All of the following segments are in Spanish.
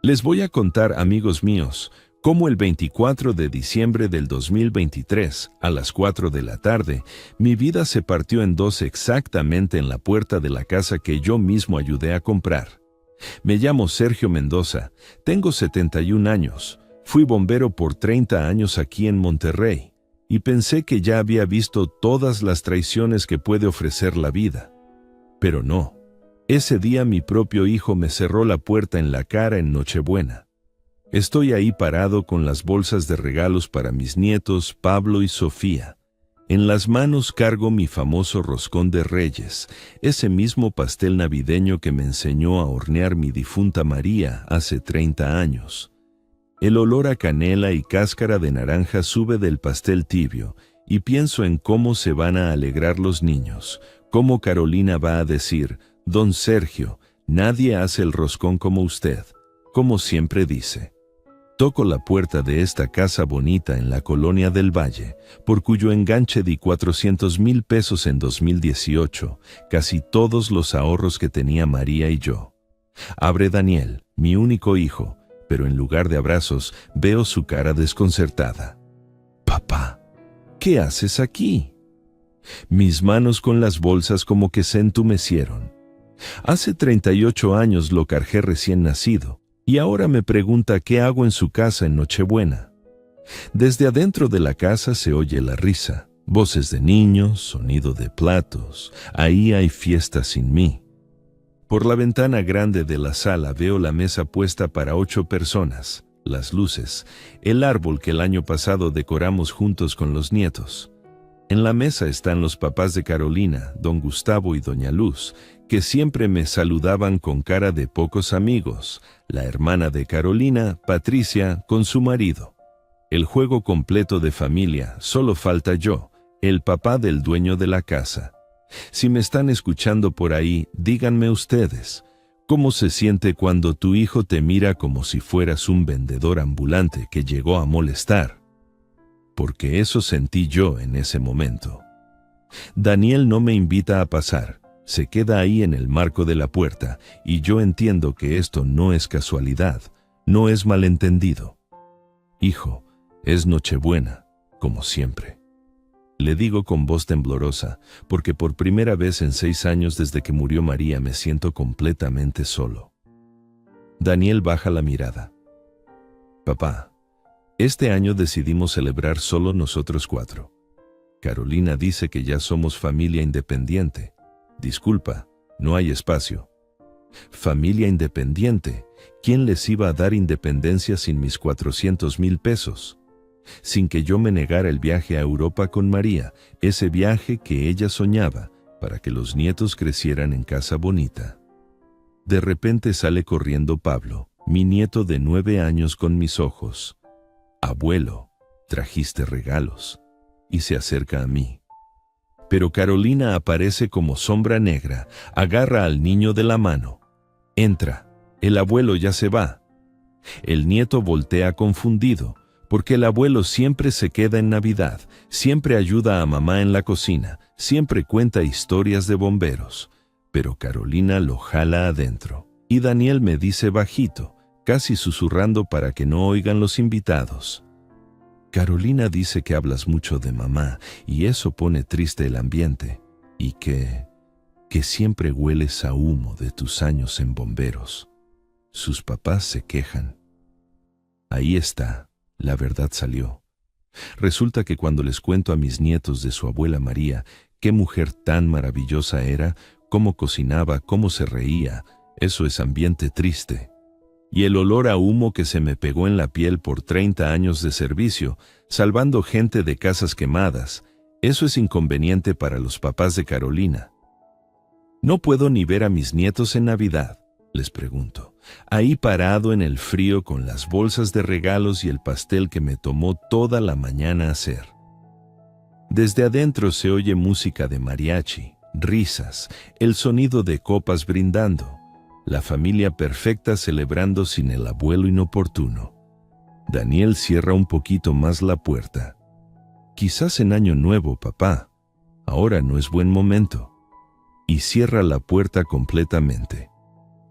Les voy a contar, amigos míos, cómo el 24 de diciembre del 2023, a las 4 de la tarde, mi vida se partió en dos exactamente en la puerta de la casa que yo mismo ayudé a comprar. Me llamo Sergio Mendoza, tengo 71 años, fui bombero por 30 años aquí en Monterrey, y pensé que ya había visto todas las traiciones que puede ofrecer la vida. Pero no. Ese día mi propio hijo me cerró la puerta en la cara en Nochebuena. Estoy ahí parado con las bolsas de regalos para mis nietos Pablo y Sofía. En las manos cargo mi famoso roscón de Reyes, ese mismo pastel navideño que me enseñó a hornear mi difunta María hace 30 años. El olor a canela y cáscara de naranja sube del pastel tibio y pienso en cómo se van a alegrar los niños, cómo Carolina va a decir: «Don Sergio, nadie hace el roscón como usted», como siempre dice. Toco la puerta de esta casa bonita en la Colonia del Valle, por cuyo enganche di 400,000 pesos en 2018, casi todos los ahorros que tenía María y yo. Abre Daniel, mi único hijo, pero en lugar de abrazos veo su cara desconcertada. «Papá, ¿qué haces aquí?» Mis manos con las bolsas como que se entumecieron. Hace 38 años lo cargué recién nacido, y ahora me pregunta qué hago en su casa en Nochebuena. Desde adentro de la casa se oye la risa, voces de niños, sonido de platos. Ahí hay fiesta sin mí. Por la ventana grande de la sala veo la mesa puesta para 8 personas, las luces, el árbol que el año pasado decoramos juntos con los nietos. En la mesa están los papás de Carolina, don Gustavo y doña Luz, que siempre me saludaban con cara de pocos amigos, la hermana de Carolina, Patricia, con su marido. El juego completo de familia, solo falta yo, el papá del dueño de la casa. Si me están escuchando por ahí, díganme ustedes, ¿cómo se siente cuando tu hijo te mira como si fueras un vendedor ambulante que llegó a molestar? Porque eso sentí yo en ese momento. Daniel no me invita a pasar, se queda ahí en el marco de la puerta, y yo entiendo que esto no es casualidad, no es malentendido. «Hijo, es Nochebuena, como siempre», le digo con voz temblorosa, porque por primera vez en 6 años desde que murió María me siento completamente solo. Daniel baja la mirada. «Papá, este año decidimos celebrar solo nosotros 4. Carolina dice que ya somos familia independiente. Disculpa, no hay espacio». Familia independiente. ¿Quién les iba a dar independencia sin mis 400,000 pesos? Sin que yo me negara el viaje a Europa con María, ese viaje que ella soñaba, para que los nietos crecieran en casa bonita. De repente sale corriendo Pablo, mi nieto de 9 años, con mis ojos. «Abuelo, trajiste regalos», y se acerca a mí. Pero Carolina aparece como sombra negra, agarra al niño de la mano. «Entra, el abuelo ya se va». El nieto voltea confundido, porque el abuelo siempre se queda en Navidad, siempre ayuda a mamá en la cocina, siempre cuenta historias de bomberos. Pero Carolina lo jala adentro, y Daniel me dice bajito, casi susurrando para que no oigan los invitados: «Carolina dice que hablas mucho de mamá y eso pone triste el ambiente, y que siempre hueles a humo de tus años en bomberos. Sus papás se quejan». Ahí está, la verdad salió. Resulta que cuando les cuento a mis nietos de su abuela María, qué mujer tan maravillosa era, cómo cocinaba, cómo se reía, eso es ambiente triste. Y el olor a humo que se me pegó en la piel por 30 años de servicio, salvando gente de casas quemadas, eso es inconveniente para los papás de Carolina. «¿No puedo ni ver a mis nietos en Navidad?», les pregunto, ahí parado en el frío con las bolsas de regalos y el pastel que me tomó toda la mañana hacer. Desde adentro se oye música de mariachi, risas, el sonido de copas brindando, la familia perfecta celebrando sin el abuelo inoportuno. Daniel cierra un poquito más la puerta. «Quizás en Año Nuevo, papá. Ahora no es buen momento». Y cierra la puerta completamente.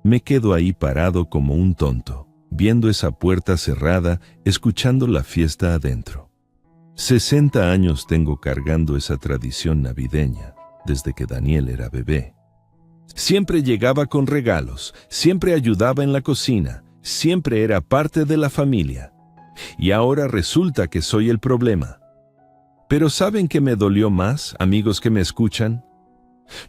Me quedo ahí parado como un tonto, viendo esa puerta cerrada, escuchando la fiesta adentro. 60 años tengo cargando esa tradición navideña, desde que Daniel era bebé. Siempre llegaba con regalos, siempre ayudaba en la cocina, siempre era parte de la familia. Y ahora resulta que soy el problema. Pero ¿saben qué me dolió más, amigos que me escuchan?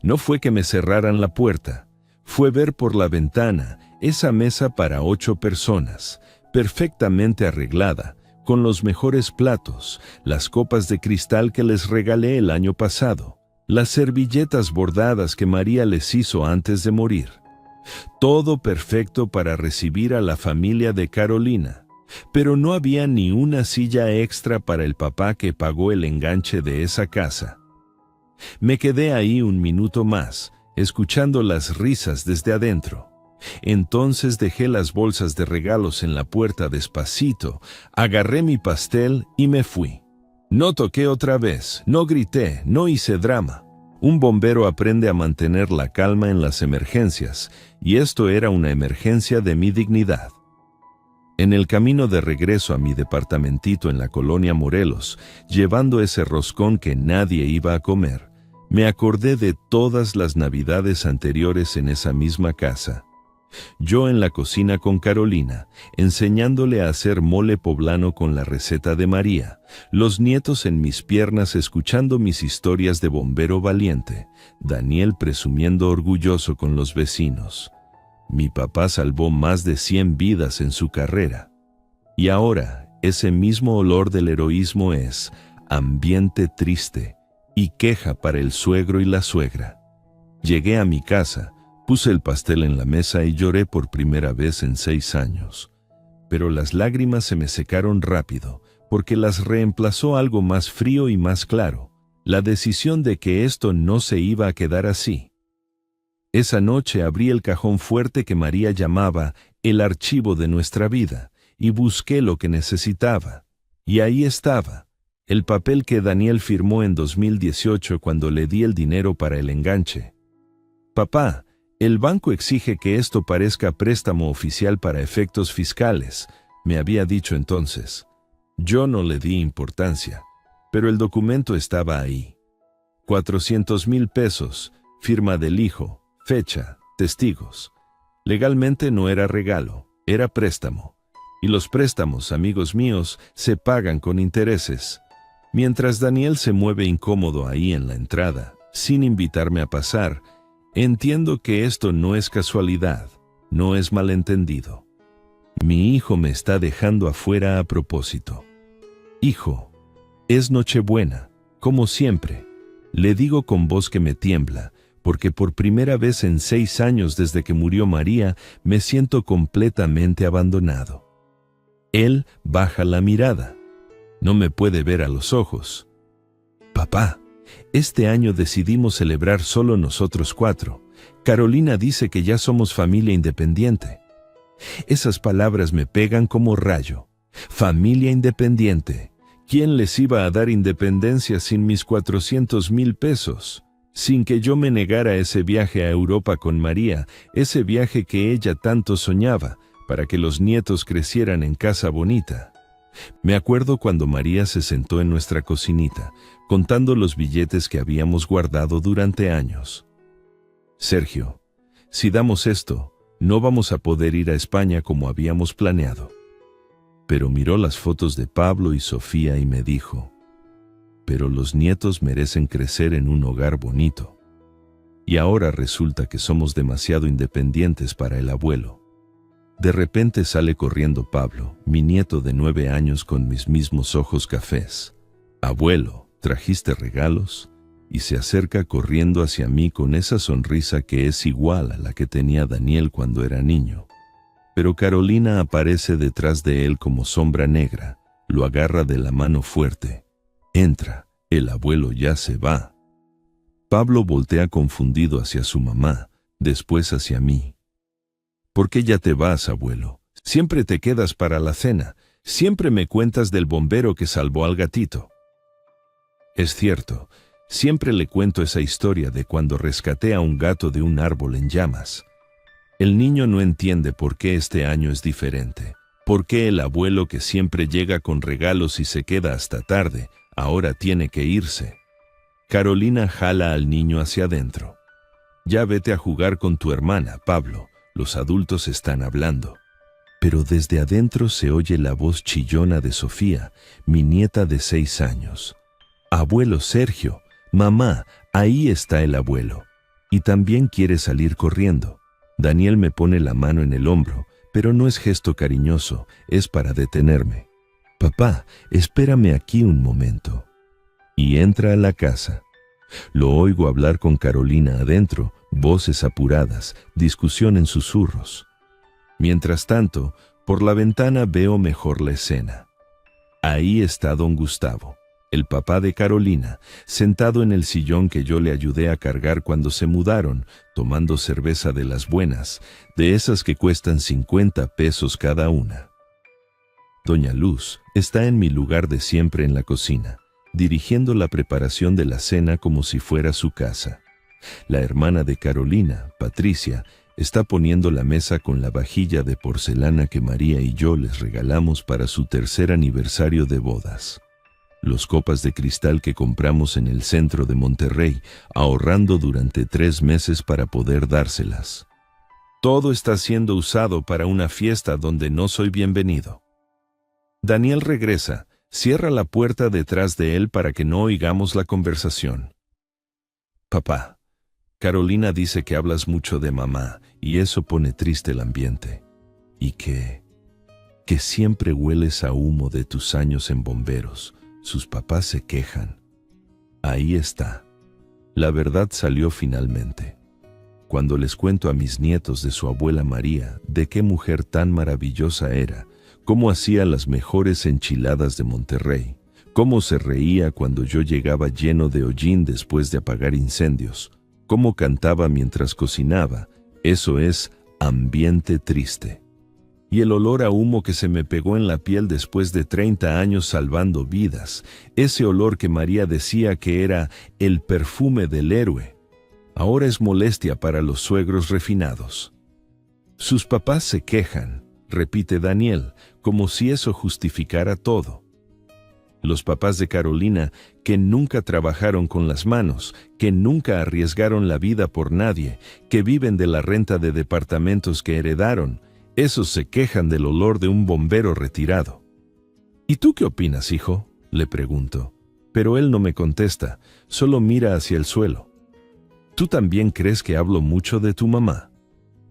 No fue que me cerraran la puerta, fue ver por la ventana esa mesa para 8 personas, perfectamente arreglada, con los mejores platos, las copas de cristal que les regalé el año pasado, las servilletas bordadas que María les hizo antes de morir. Todo perfecto para recibir a la familia de Carolina, pero no había ni una silla extra para el papá que pagó el enganche de esa casa. Me quedé ahí un minuto más, escuchando las risas desde adentro. Entonces dejé las bolsas de regalos en la puerta despacito, agarré mi pastel y me fui. No toqué otra vez, no grité, no hice drama. Un bombero aprende a mantener la calma en las emergencias, y esto era una emergencia de mi dignidad. En el camino de regreso a mi departamentito en la colonia Morelos, llevando ese roscón que nadie iba a comer, me acordé de todas las navidades anteriores en esa misma casa. Yo en la cocina con Carolina, enseñándole a hacer mole poblano con la receta de María, los nietos en mis piernas escuchando mis historias de bombero valiente, Daniel presumiendo orgulloso con los vecinos. Mi papá salvó más de 100 vidas en su carrera. Y ahora, ese mismo olor del heroísmo es ambiente triste y queja para el suegro y la suegra. Llegué a mi casa, puse el pastel en la mesa y lloré por primera vez en 6 años. Pero las lágrimas se me secaron rápido, porque las reemplazó algo más frío y más claro, la decisión de que esto no se iba a quedar así. Esa noche abrí el cajón fuerte que María llamaba el archivo de nuestra vida, y busqué lo que necesitaba. Y ahí estaba, el papel que Daniel firmó en 2018 cuando le di el dinero para el enganche. Papá, el banco exige que esto parezca préstamo oficial para efectos fiscales, me había dicho entonces. Yo no le di importancia, pero el documento estaba ahí. 400,000 pesos, firma del hijo, fecha, testigos. Legalmente no era regalo, era préstamo. Y los préstamos, amigos míos, se pagan con intereses. Mientras Daniel se mueve incómodo ahí en la entrada, sin invitarme a pasar, entiendo que esto no es casualidad, no es malentendido. Mi hijo me está dejando afuera a propósito. Hijo, es Nochebuena, como siempre. Le digo con voz que me tiembla, porque por primera vez en 6 años desde que murió María, me siento completamente abandonado. Él baja la mirada. No me puede ver a los ojos. Papá, este año decidimos celebrar solo nosotros 4. Carolina dice que ya somos familia independiente. Esas palabras me pegan como rayo. Familia independiente. ¿Quién les iba a dar independencia sin mis 400,000 pesos? Sin que yo me negara ese viaje a Europa con María, ese viaje que ella tanto soñaba, para que los nietos crecieran en casa bonita. Me acuerdo cuando María se sentó en nuestra cocinita, contando los billetes que habíamos guardado durante años. Sergio, si damos esto, no vamos a poder ir a España como habíamos planeado. Pero miró las fotos de Pablo y Sofía y me dijo, pero los nietos merecen crecer en un hogar bonito. Y ahora resulta que somos demasiado independientes para el abuelo. De repente sale corriendo Pablo, mi nieto de 9 años con mis mismos ojos cafés. Abuelo, ¿trajiste regalos? Y se acerca corriendo hacia mí con esa sonrisa que es igual a la que tenía Daniel cuando era niño. Pero Carolina aparece detrás de él como sombra negra, lo agarra de la mano fuerte. Entra, el abuelo ya se va. Pablo voltea confundido hacia su mamá, después hacia mí. ¿Por qué ya te vas, abuelo? Siempre te quedas para la cena, siempre me cuentas del bombero que salvó al gatito. Es cierto, siempre le cuento esa historia de cuando rescaté a un gato de un árbol en llamas. El niño no entiende por qué este año es diferente. ¿Por qué el abuelo que siempre llega con regalos y se queda hasta tarde, ahora tiene que irse? Carolina jala al niño hacia adentro. Ya vete a jugar con tu hermana, Pablo. Los adultos están hablando. Pero desde adentro se oye la voz chillona de Sofía, mi nieta de 6 años. Abuelo Sergio, mamá, ahí está el abuelo. Y también quiere salir corriendo. Daniel me pone la mano en el hombro, pero no es gesto cariñoso, es para detenerme. Papá, espérame aquí un momento. Y entra a la casa. Lo oigo hablar con Carolina adentro, voces apuradas, discusión en susurros. Mientras tanto, por la ventana veo mejor la escena. Ahí está don Gustavo, el papá de Carolina, sentado en el sillón que yo le ayudé a cargar cuando se mudaron, tomando cerveza de las buenas, de esas que cuestan 50 pesos cada una. Doña Luz está en mi lugar de siempre en la cocina, dirigiendo la preparación de la cena como si fuera su casa. La hermana de Carolina, Patricia, está poniendo la mesa con la vajilla de porcelana que María y yo les regalamos para su 3er aniversario de bodas. Los copas de cristal que compramos en el centro de Monterrey, ahorrando durante 3 meses para poder dárselas. Todo está siendo usado para una fiesta donde no soy bienvenido. Daniel regresa, cierra la puerta detrás de él para que no oigamos la conversación. Papá, Carolina dice que hablas mucho de mamá y eso pone triste el ambiente. Y que siempre hueles a humo de tus años en bomberos. Sus papás se quejan. Ahí está. La verdad salió finalmente. Cuando les cuento a mis nietos de su abuela María, de qué mujer tan maravillosa era, cómo hacía las mejores enchiladas de Monterrey, cómo se reía cuando yo llegaba lleno de hollín después de apagar incendios, cómo cantaba mientras cocinaba, eso es ambiente triste. Y el olor a humo que se me pegó en la piel después de 30 años salvando vidas, ese olor que María decía que era el perfume del héroe, ahora es molestia para los suegros refinados. Sus papás se quejan, repite Daniel, como si eso justificara todo. Los papás de Carolina, que nunca trabajaron con las manos, que nunca arriesgaron la vida por nadie, que viven de la renta de departamentos que heredaron, esos se quejan del olor de un bombero retirado. ¿Y tú qué opinas, hijo?, le pregunto. Pero él no me contesta, solo mira hacia el suelo. ¿Tú también crees que hablo mucho de tu mamá?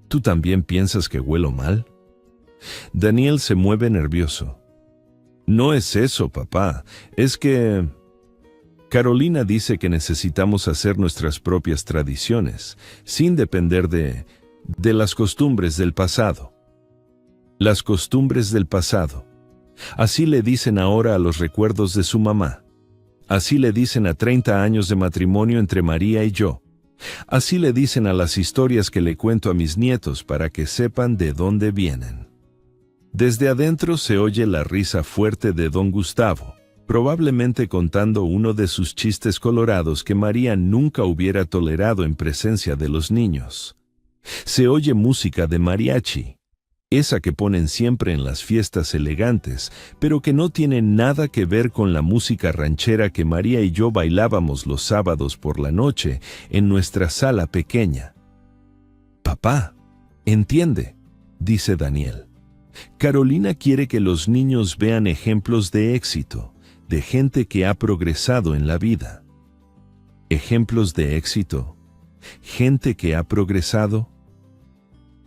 ¿Tú también piensas que huelo mal? Daniel se mueve nervioso. No es eso, papá, es que... Carolina dice que necesitamos hacer nuestras propias tradiciones, sin depender de las costumbres del pasado. Las costumbres del pasado. Así le dicen ahora a los recuerdos de su mamá. Así le dicen a 30 años de matrimonio entre María y yo. Así le dicen a las historias que le cuento a mis nietos para que sepan de dónde vienen. Desde adentro se oye la risa fuerte de don Gustavo, probablemente contando uno de sus chistes colorados que María nunca hubiera tolerado en presencia de los niños. Se oye música de mariachi, esa que ponen siempre en las fiestas elegantes, pero que no tiene nada que ver con la música ranchera que María y yo bailábamos los sábados por la noche en nuestra sala pequeña. Papá, entiende, dice Daniel. Carolina quiere que los niños vean ejemplos de éxito, de gente que ha progresado en la vida. ¿Ejemplos de éxito? ¿Gente que ha progresado?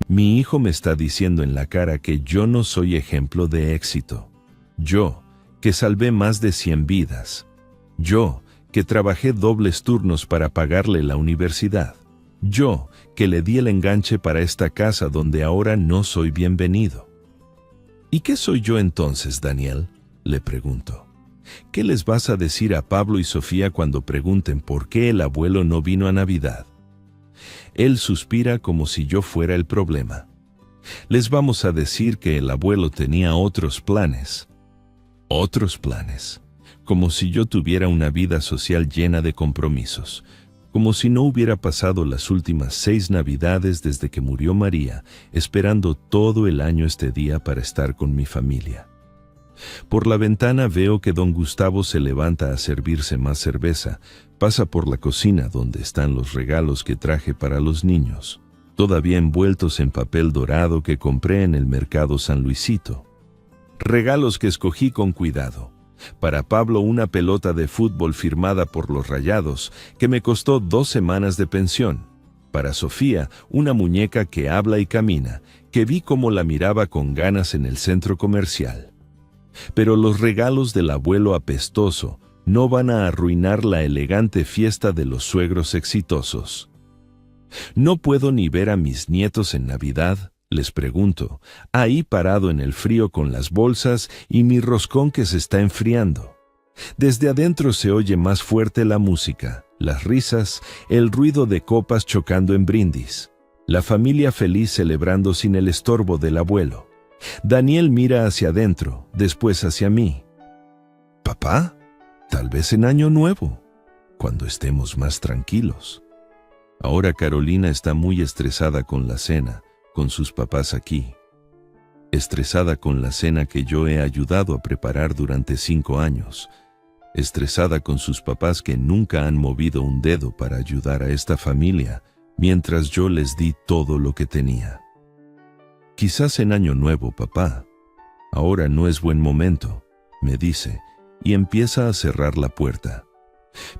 Mi hijo me está diciendo en la cara que yo no soy ejemplo de éxito. Yo, que salvé más de 100 vidas. Yo, que trabajé dobles turnos para pagarle la universidad. Yo, que le di el enganche para esta casa donde ahora no soy bienvenido. ¿Y qué soy yo entonces, Daniel?, le pregunto. ¿Qué les vas a decir a Pablo y Sofía cuando pregunten por qué el abuelo no vino a Navidad? Él suspira como si yo fuera el problema. Les vamos a decir que el abuelo tenía otros planes. Otros planes. Como si yo tuviera una vida social llena de compromisos. como si no hubiera pasado las últimas 6 Navidades desde que murió María, esperando todo el año este día para estar con mi familia. Por la ventana veo que don Gustavo se levanta a servirse más cerveza, pasa por la cocina donde están los regalos que traje para los niños, todavía envueltos en papel dorado que compré en el mercado San Luisito. Regalos que escogí con cuidado. Para Pablo una pelota de fútbol firmada por los Rayados, que me costó 2 semanas de pensión. Para Sofía una muñeca que habla y camina, que vi cómo la miraba con ganas en el centro comercial. Pero los regalos del abuelo apestoso no van a arruinar la elegante fiesta de los suegros exitosos. No puedo ni ver a mis nietos en Navidad, les pregunto, ahí parado en el frío con las bolsas y mi roscón que se está enfriando. Desde adentro se oye más fuerte la música, las risas, el ruido de copas chocando en brindis. La familia feliz celebrando sin el estorbo del abuelo. Daniel mira hacia adentro, después hacia mí. «Papá, tal vez en Año Nuevo, cuando estemos más tranquilos». Ahora Carolina está muy estresada con la cena, con sus papás aquí. Estresada con la cena que yo he ayudado a preparar durante 5 años. Estresada con sus papás que nunca han movido un dedo para ayudar a esta familia, mientras yo les di todo lo que tenía. «Quizás en Año Nuevo, papá. Ahora no es buen momento», me dice, y empieza a cerrar la puerta.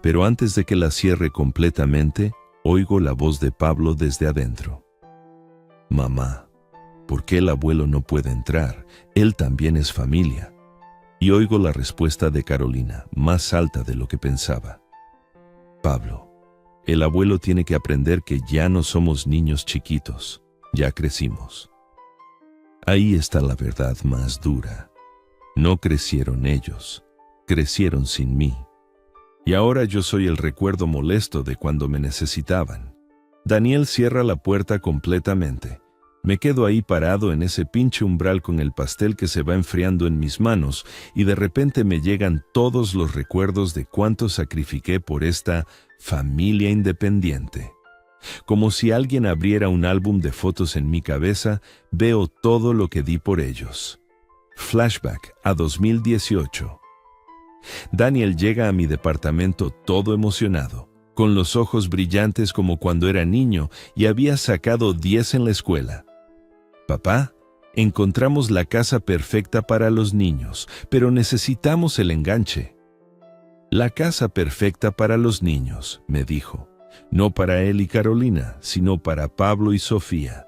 Pero antes de que la cierre completamente, oigo la voz de Pablo desde adentro. «Mamá, ¿por qué el abuelo no puede entrar? Él también es familia». Y oigo la respuesta de Carolina, más alta de lo que pensaba. «Pablo, el abuelo tiene que aprender que ya no somos niños chiquitos, ya crecimos». Ahí está la verdad más dura. No crecieron ellos, crecieron sin mí. Y ahora yo soy el recuerdo molesto de cuando me necesitaban. Daniel cierra la puerta completamente. Me quedo ahí parado en ese pinche umbral con el pastel que se va enfriando en mis manos y de repente me llegan todos los recuerdos de cuánto sacrifiqué por esta familia independiente. Como si alguien abriera un álbum de fotos en mi cabeza, veo todo lo que di por ellos. Flashback a 2018. Daniel llega a mi departamento todo emocionado, con los ojos brillantes como cuando era niño y había sacado 10 en la escuela. «Papá, encontramos la casa perfecta para los niños, pero necesitamos el enganche». «La casa perfecta para los niños», me dijo. No para él y Carolina, sino para Pablo y Sofía.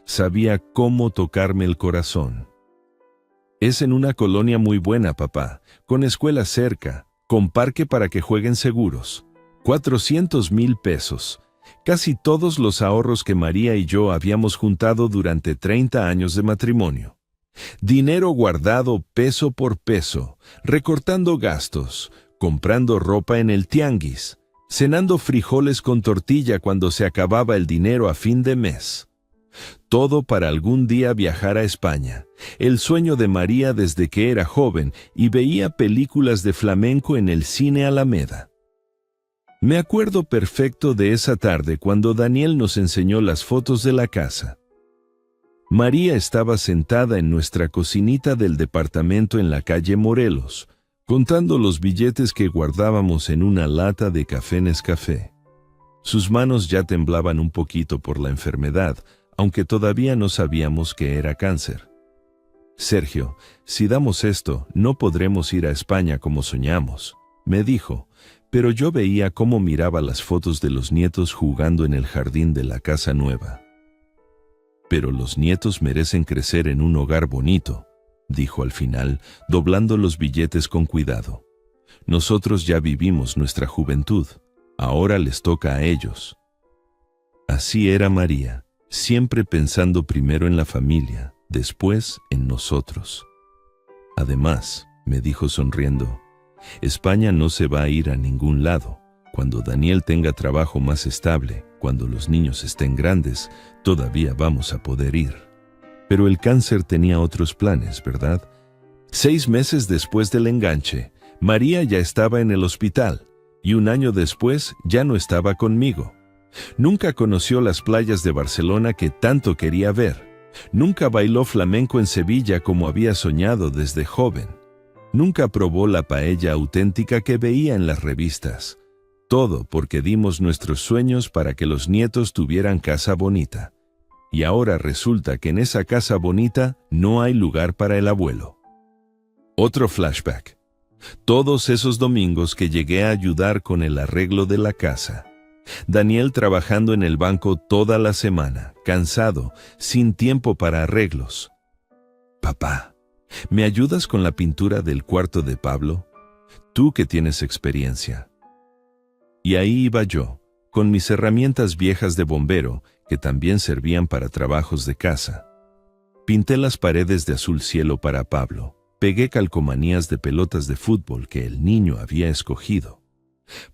Sabía cómo tocarme el corazón. «Es en una colonia muy buena, papá, con escuela cerca, con parque para que jueguen seguros. 400,000 pesos. Casi todos los ahorros que María y yo habíamos juntado durante 30 años de matrimonio. Dinero guardado peso por peso, recortando gastos, comprando ropa en el tianguis, cenando frijoles con tortilla cuando se acababa el dinero a fin de mes. Todo para algún día viajar a España, el sueño de María desde que era joven y veía películas de flamenco en el cine Alameda. Me acuerdo perfecto de esa tarde cuando Daniel nos enseñó las fotos de la casa. María estaba sentada en nuestra cocinita del departamento en la calle Morelos, contando los billetes que guardábamos en una lata de café Nescafé. Sus manos ya temblaban un poquito por la enfermedad, aunque todavía no sabíamos que era cáncer. «Sergio, si damos esto, no podremos ir a España como soñamos», me dijo, pero yo veía cómo miraba las fotos de los nietos jugando en el jardín de la casa nueva. «Pero los nietos merecen crecer en un hogar bonito», dijo al final, doblando los billetes con cuidado. «Nosotros ya vivimos nuestra juventud, ahora les toca a ellos». Así era María, siempre pensando primero en la familia, después en nosotros. «Además», me dijo sonriendo, «España no se va a ir a ningún lado. Cuando Daniel tenga trabajo más estable, cuando los niños estén grandes, todavía vamos a poder ir». Pero el cáncer tenía otros planes, ¿verdad? 6 meses después del enganche, María ya estaba en el hospital. y un año después ya no estaba conmigo. Nunca conoció las playas de Barcelona que tanto quería ver. Nunca bailó flamenco en Sevilla como había soñado desde joven. Nunca probó la paella auténtica que veía en las revistas. Todo porque dimos nuestros sueños para que los nietos tuvieran casa bonita. Y ahora resulta que en esa casa bonita no hay lugar para el abuelo. Otro flashback. Todos esos domingos que llegué a ayudar con el arreglo de la casa. Daniel trabajando en el banco toda la semana, cansado, sin tiempo para arreglos. Papá, ¿me ayudas con la pintura del cuarto de Pablo? Tú que tienes experiencia. Y ahí iba yo, con mis herramientas viejas de bombero, que también servían para trabajos de casa. Pinté las paredes de azul cielo para Pablo, pegué calcomanías de pelotas de fútbol que el niño había escogido.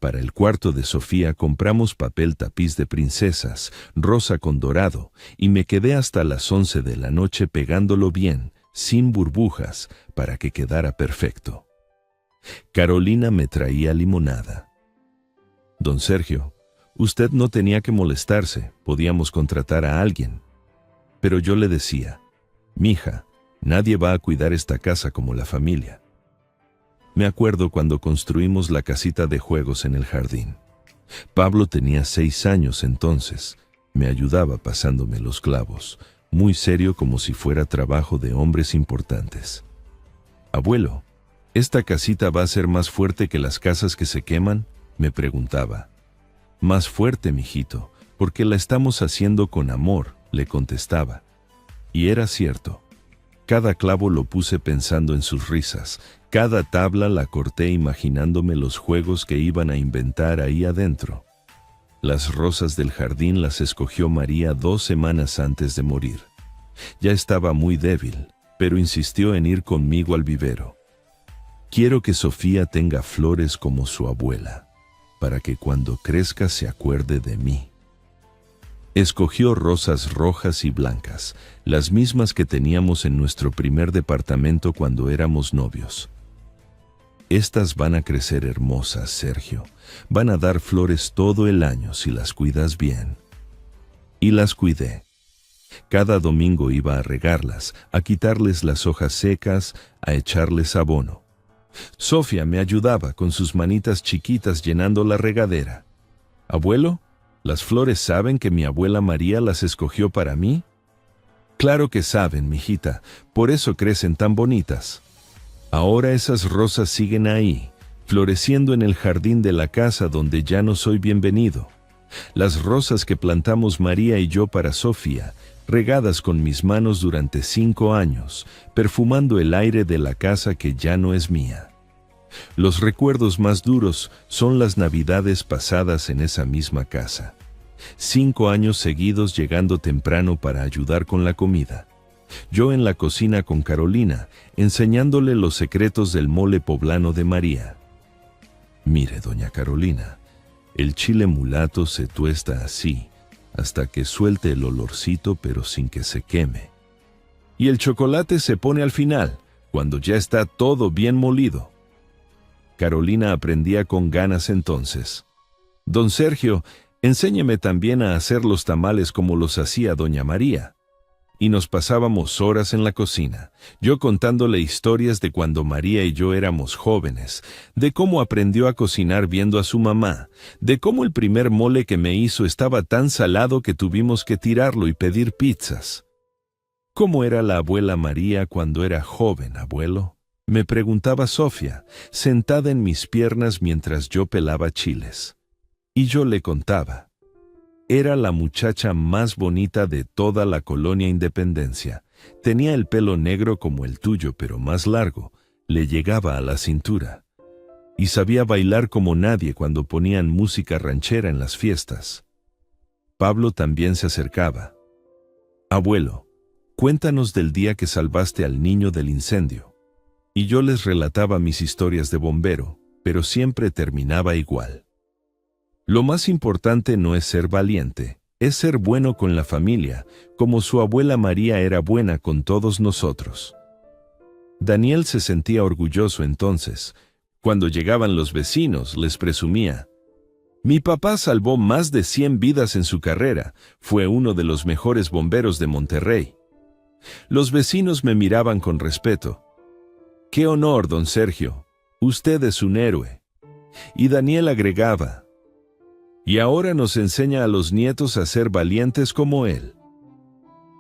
Para el cuarto de Sofía compramos papel tapiz de princesas, rosa con dorado, y me quedé hasta las 11 de la noche pegándolo bien, sin burbujas, para que quedara perfecto. Carolina me traía limonada. Don Sergio, usted no tenía que molestarse, podíamos contratar a alguien. Pero yo le decía, mija, nadie va a cuidar esta casa como la familia. Me acuerdo cuando construimos la casita de juegos en el jardín. Pablo tenía 6 años entonces. Me ayudaba pasándome los clavos, muy serio como si fuera trabajo de hombres importantes. Abuelo, ¿esta casita va a ser más fuerte que las casas que se queman?, me preguntaba. Más fuerte, mijito, porque la estamos haciendo con amor, le contestaba. Y era cierto. Cada clavo lo puse pensando en sus risas. Cada tabla la corté imaginándome los juegos que iban a inventar ahí adentro. Las rosas del jardín las escogió María 2 semanas antes de morir. Ya estaba muy débil, pero insistió en ir conmigo al vivero. Quiero que Sofía tenga flores como su abuela, para que cuando crezca se acuerde de mí. Escogió rosas rojas y blancas, las mismas que teníamos en nuestro primer departamento cuando éramos novios. Estas van a crecer hermosas, Sergio. Van a dar flores todo el año si las cuidas bien. Y las cuidé. Cada domingo iba a regarlas, a quitarles las hojas secas, a echarles abono. Sofía me ayudaba con sus manitas chiquitas llenando la regadera. ¿Abuelo? ¿Las flores saben que mi abuela María las escogió para mí? Claro que saben, mijita, por eso crecen tan bonitas. Ahora esas rosas siguen ahí, floreciendo en el jardín de la casa donde ya no soy bienvenido. Las rosas que plantamos María y yo para Sofía, regadas con mis manos durante 5 años, perfumando el aire de la casa que ya no es mía. Los recuerdos más duros son las navidades pasadas en esa misma casa. 5 años seguidos llegando temprano para ayudar con la comida. Yo en la cocina con Carolina, enseñándole los secretos del mole poblano de María. Mire, doña Carolina, el chile mulato se tuesta así, hasta que suelte el olorcito pero sin que se queme. Y el chocolate se pone al final, cuando ya está todo bien molido. Carolina aprendía con ganas entonces. Don Sergio, enséñeme también a hacer los tamales como los hacía doña María. Y nos pasábamos horas en la cocina, yo contándole historias de cuando María y yo éramos jóvenes, de cómo aprendió a cocinar viendo a su mamá, de cómo el primer mole que me hizo estaba tan salado que tuvimos que tirarlo y pedir pizzas. ¿Cómo era la abuela María cuando era joven, abuelo?, me preguntaba Sofía, sentada en mis piernas mientras yo pelaba chiles. Y yo le contaba. Era la muchacha más bonita de toda la colonia Independencia. Tenía el pelo negro como el tuyo, pero más largo. Le llegaba a la cintura. Y sabía bailar como nadie cuando ponían música ranchera en las fiestas. Pablo también se acercaba. Abuelo, cuéntanos del día que salvaste al niño del incendio. Y yo les relataba mis historias de bombero, pero siempre terminaba igual. Lo más importante no es ser valiente, es ser bueno con la familia, como su abuela María era buena con todos nosotros. Daniel se sentía orgulloso entonces, Cuando llegaban los vecinos, les presumía: mi papá salvó más de 100 vidas en su carrera, fue uno de los mejores bomberos de Monterrey. Los vecinos me miraban con respeto. ¡Qué honor, don Sergio! Usted es un héroe. Y Daniel agregaba: y ahora nos enseña a los nietos a ser valientes como él.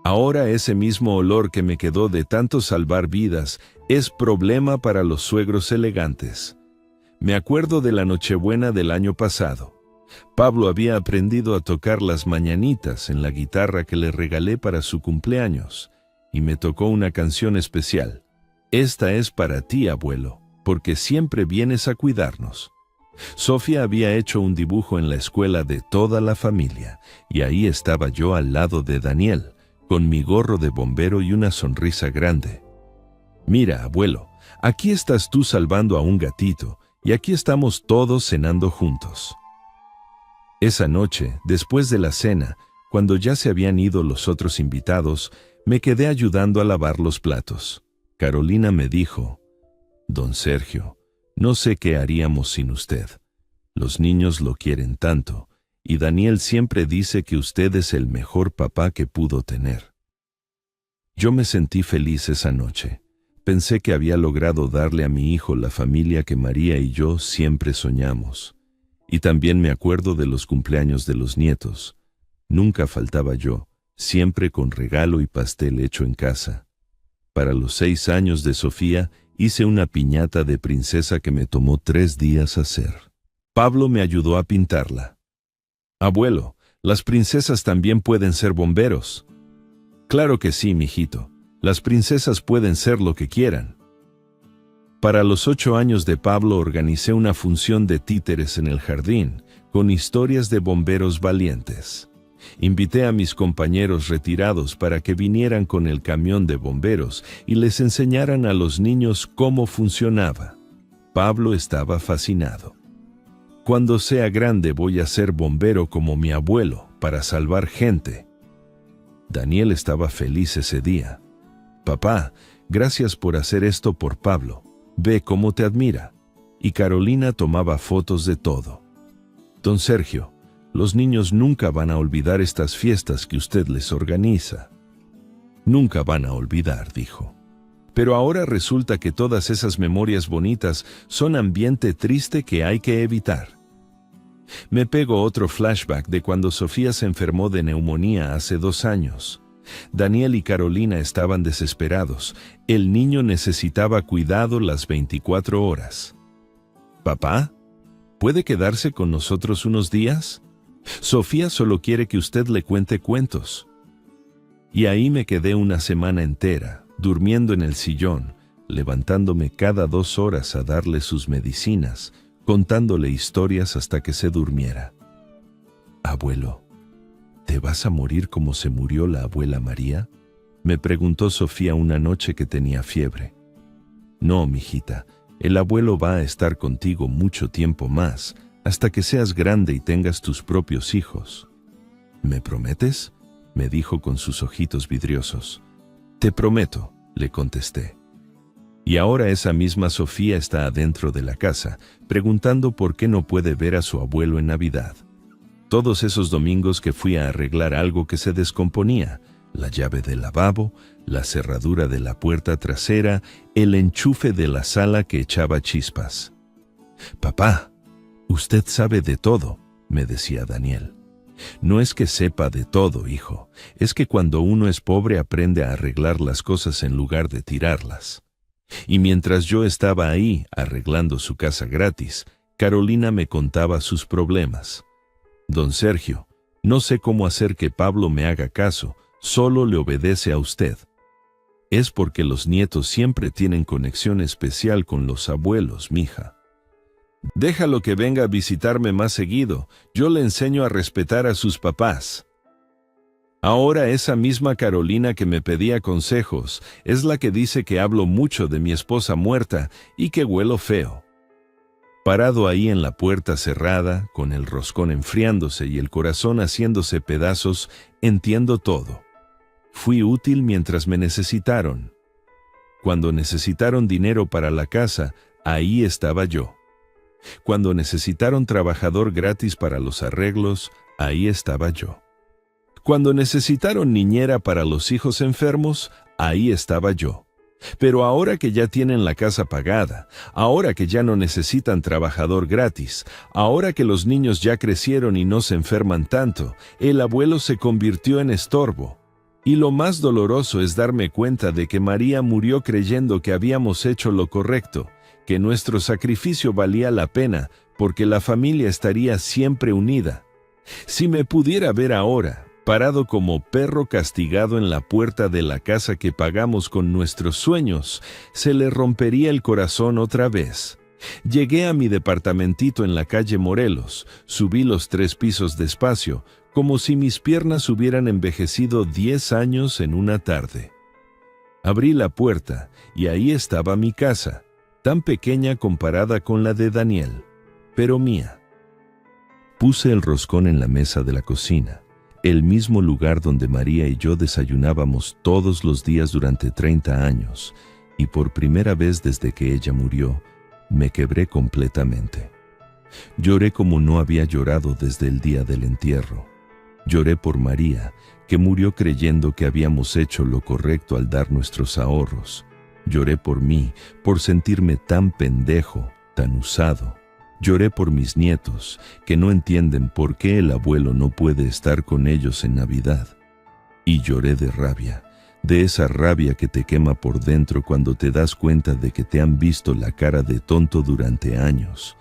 Ahora ese mismo olor que me quedó de tanto salvar vidas es problema para los suegros elegantes. Me acuerdo de la Nochebuena del año pasado. Pablo había aprendido a tocar las mañanitas en la guitarra que le regalé para su cumpleaños, y me tocó una canción especial. Esta es para ti, abuelo, porque siempre vienes a cuidarnos. Sofía había hecho un dibujo en la escuela de toda la familia, y ahí estaba yo al lado de Daniel, con mi gorro de bombero y una sonrisa grande. Mira, abuelo, aquí estás tú salvando a un gatito, y aquí estamos todos cenando juntos. Esa noche, después de la cena, cuando ya se habían ido los otros invitados, me quedé ayudando a lavar los platos. Carolina me dijo: don Sergio, no sé qué haríamos sin usted. Los niños lo quieren tanto, y Daniel siempre dice que usted es el mejor papá que pudo tener. Yo me sentí feliz esa noche. Pensé que había logrado darle a mi hijo la familia que María y yo siempre soñamos. Y también me acuerdo de los cumpleaños de los nietos. Nunca faltaba yo, siempre con regalo y pastel hecho en casa. Para los 6 años de Sofía, hice una piñata de princesa que me tomó 3 días hacer. Pablo me ayudó a pintarla. Abuelo, las princesas también pueden ser bomberos. Claro que sí, mijito. Las princesas pueden ser lo que quieran. Para los 8 años de Pablo organicé una función de títeres en el jardín, con historias de bomberos valientes. Invité a mis compañeros retirados para que vinieran con el camión de bomberos y les enseñaran a los niños cómo funcionaba. Pablo estaba fascinado. Cuando sea grande voy a ser bombero como mi abuelo, para salvar gente. Daniel estaba feliz ese día. Papá, gracias por hacer esto por Pablo. Ve cómo te admira. Y Carolina tomaba fotos de todo. Don Sergio, los niños nunca van a olvidar estas fiestas que usted les organiza. Nunca van a olvidar, dijo. Pero ahora resulta que todas esas memorias bonitas son ambiente triste que hay que evitar. Me pego otro flashback de cuando Sofía se enfermó de neumonía hace 2 años. Daniel y Carolina estaban desesperados. El niño necesitaba cuidado las 24 horas. «Papá, ¿puede quedarse con nosotros unos días? Sofía solo quiere que usted le cuente cuentos». Y ahí me quedé una semana entera, durmiendo en el sillón, levantándome cada 2 horas a darle sus medicinas, contándole historias hasta que se durmiera. «Abuelo, ¿te vas a morir como se murió la abuela María?», me preguntó Sofía una noche que tenía fiebre. «No, mijita, el abuelo va a estar contigo mucho tiempo más, hasta que seas grande y tengas tus propios hijos». «¿Me prometes?», me dijo con sus ojitos vidriosos. «Te prometo», le contesté. Y ahora esa misma Sofía está adentro de la casa, preguntando por qué no puede ver a su abuelo en Navidad. Todos esos domingos que fui a arreglar algo que se descomponía, la llave del lavabo, la cerradura de la puerta trasera, el enchufe de la sala que echaba chispas. «Papá, usted sabe de todo», me decía Daniel. «No es que sepa de todo, hijo, es que cuando uno es pobre aprende a arreglar las cosas en lugar de tirarlas». Y mientras yo estaba ahí arreglando su casa gratis, Carolina me contaba sus problemas. «Don Sergio, no sé cómo hacer que Pablo me haga caso, solo le obedece a usted». «Es porque los nietos siempre tienen conexión especial con los abuelos, mija. Déjalo que venga a visitarme más seguido, yo le enseño a respetar a sus papás». Ahora esa misma Carolina que me pedía consejos es la que dice que hablo mucho de mi esposa muerta y que huelo feo. Parado ahí en la puerta cerrada, con el roscón enfriándose y el corazón haciéndose pedazos, entiendo todo. Fui útil mientras me necesitaron. Cuando necesitaron dinero para la casa, ahí estaba yo. Cuando necesitaron trabajador gratis para los arreglos, ahí estaba yo. Cuando necesitaron niñera para los hijos enfermos, ahí estaba yo. Pero ahora que ya tienen la casa pagada, ahora que ya no necesitan trabajador gratis, ahora que los niños ya crecieron y no se enferman tanto, el abuelo se convirtió en estorbo. Y lo más doloroso es darme cuenta de que María murió creyendo que habíamos hecho lo correcto, que nuestro sacrificio valía la pena, porque la familia estaría siempre unida. Si me pudiera ver ahora, parado como perro castigado en la puerta de la casa que pagamos con nuestros sueños, se le rompería el corazón otra vez. Llegué a mi departamentito en la calle Morelos, subí los 3 pisos despacio, como si mis piernas hubieran envejecido 10 años en una tarde. Abrí la puerta y ahí estaba mi casa, tan pequeña comparada con la de Daniel, pero mía. Puse el roscón en la mesa de la cocina, el mismo lugar donde María y yo desayunábamos todos los días durante 30 años, y por primera vez desde que ella murió, me quebré completamente. Lloré como no había llorado desde el día del entierro. Lloré por María, que murió creyendo que habíamos hecho lo correcto al dar nuestros ahorros. Lloré por mí, por sentirme tan pendejo, tan usado. Lloré por mis nietos, que no entienden por qué el abuelo no puede estar con ellos en Navidad. Y lloré de rabia, de esa rabia que te quema por dentro cuando te das cuenta de que te han visto la cara de tonto durante años.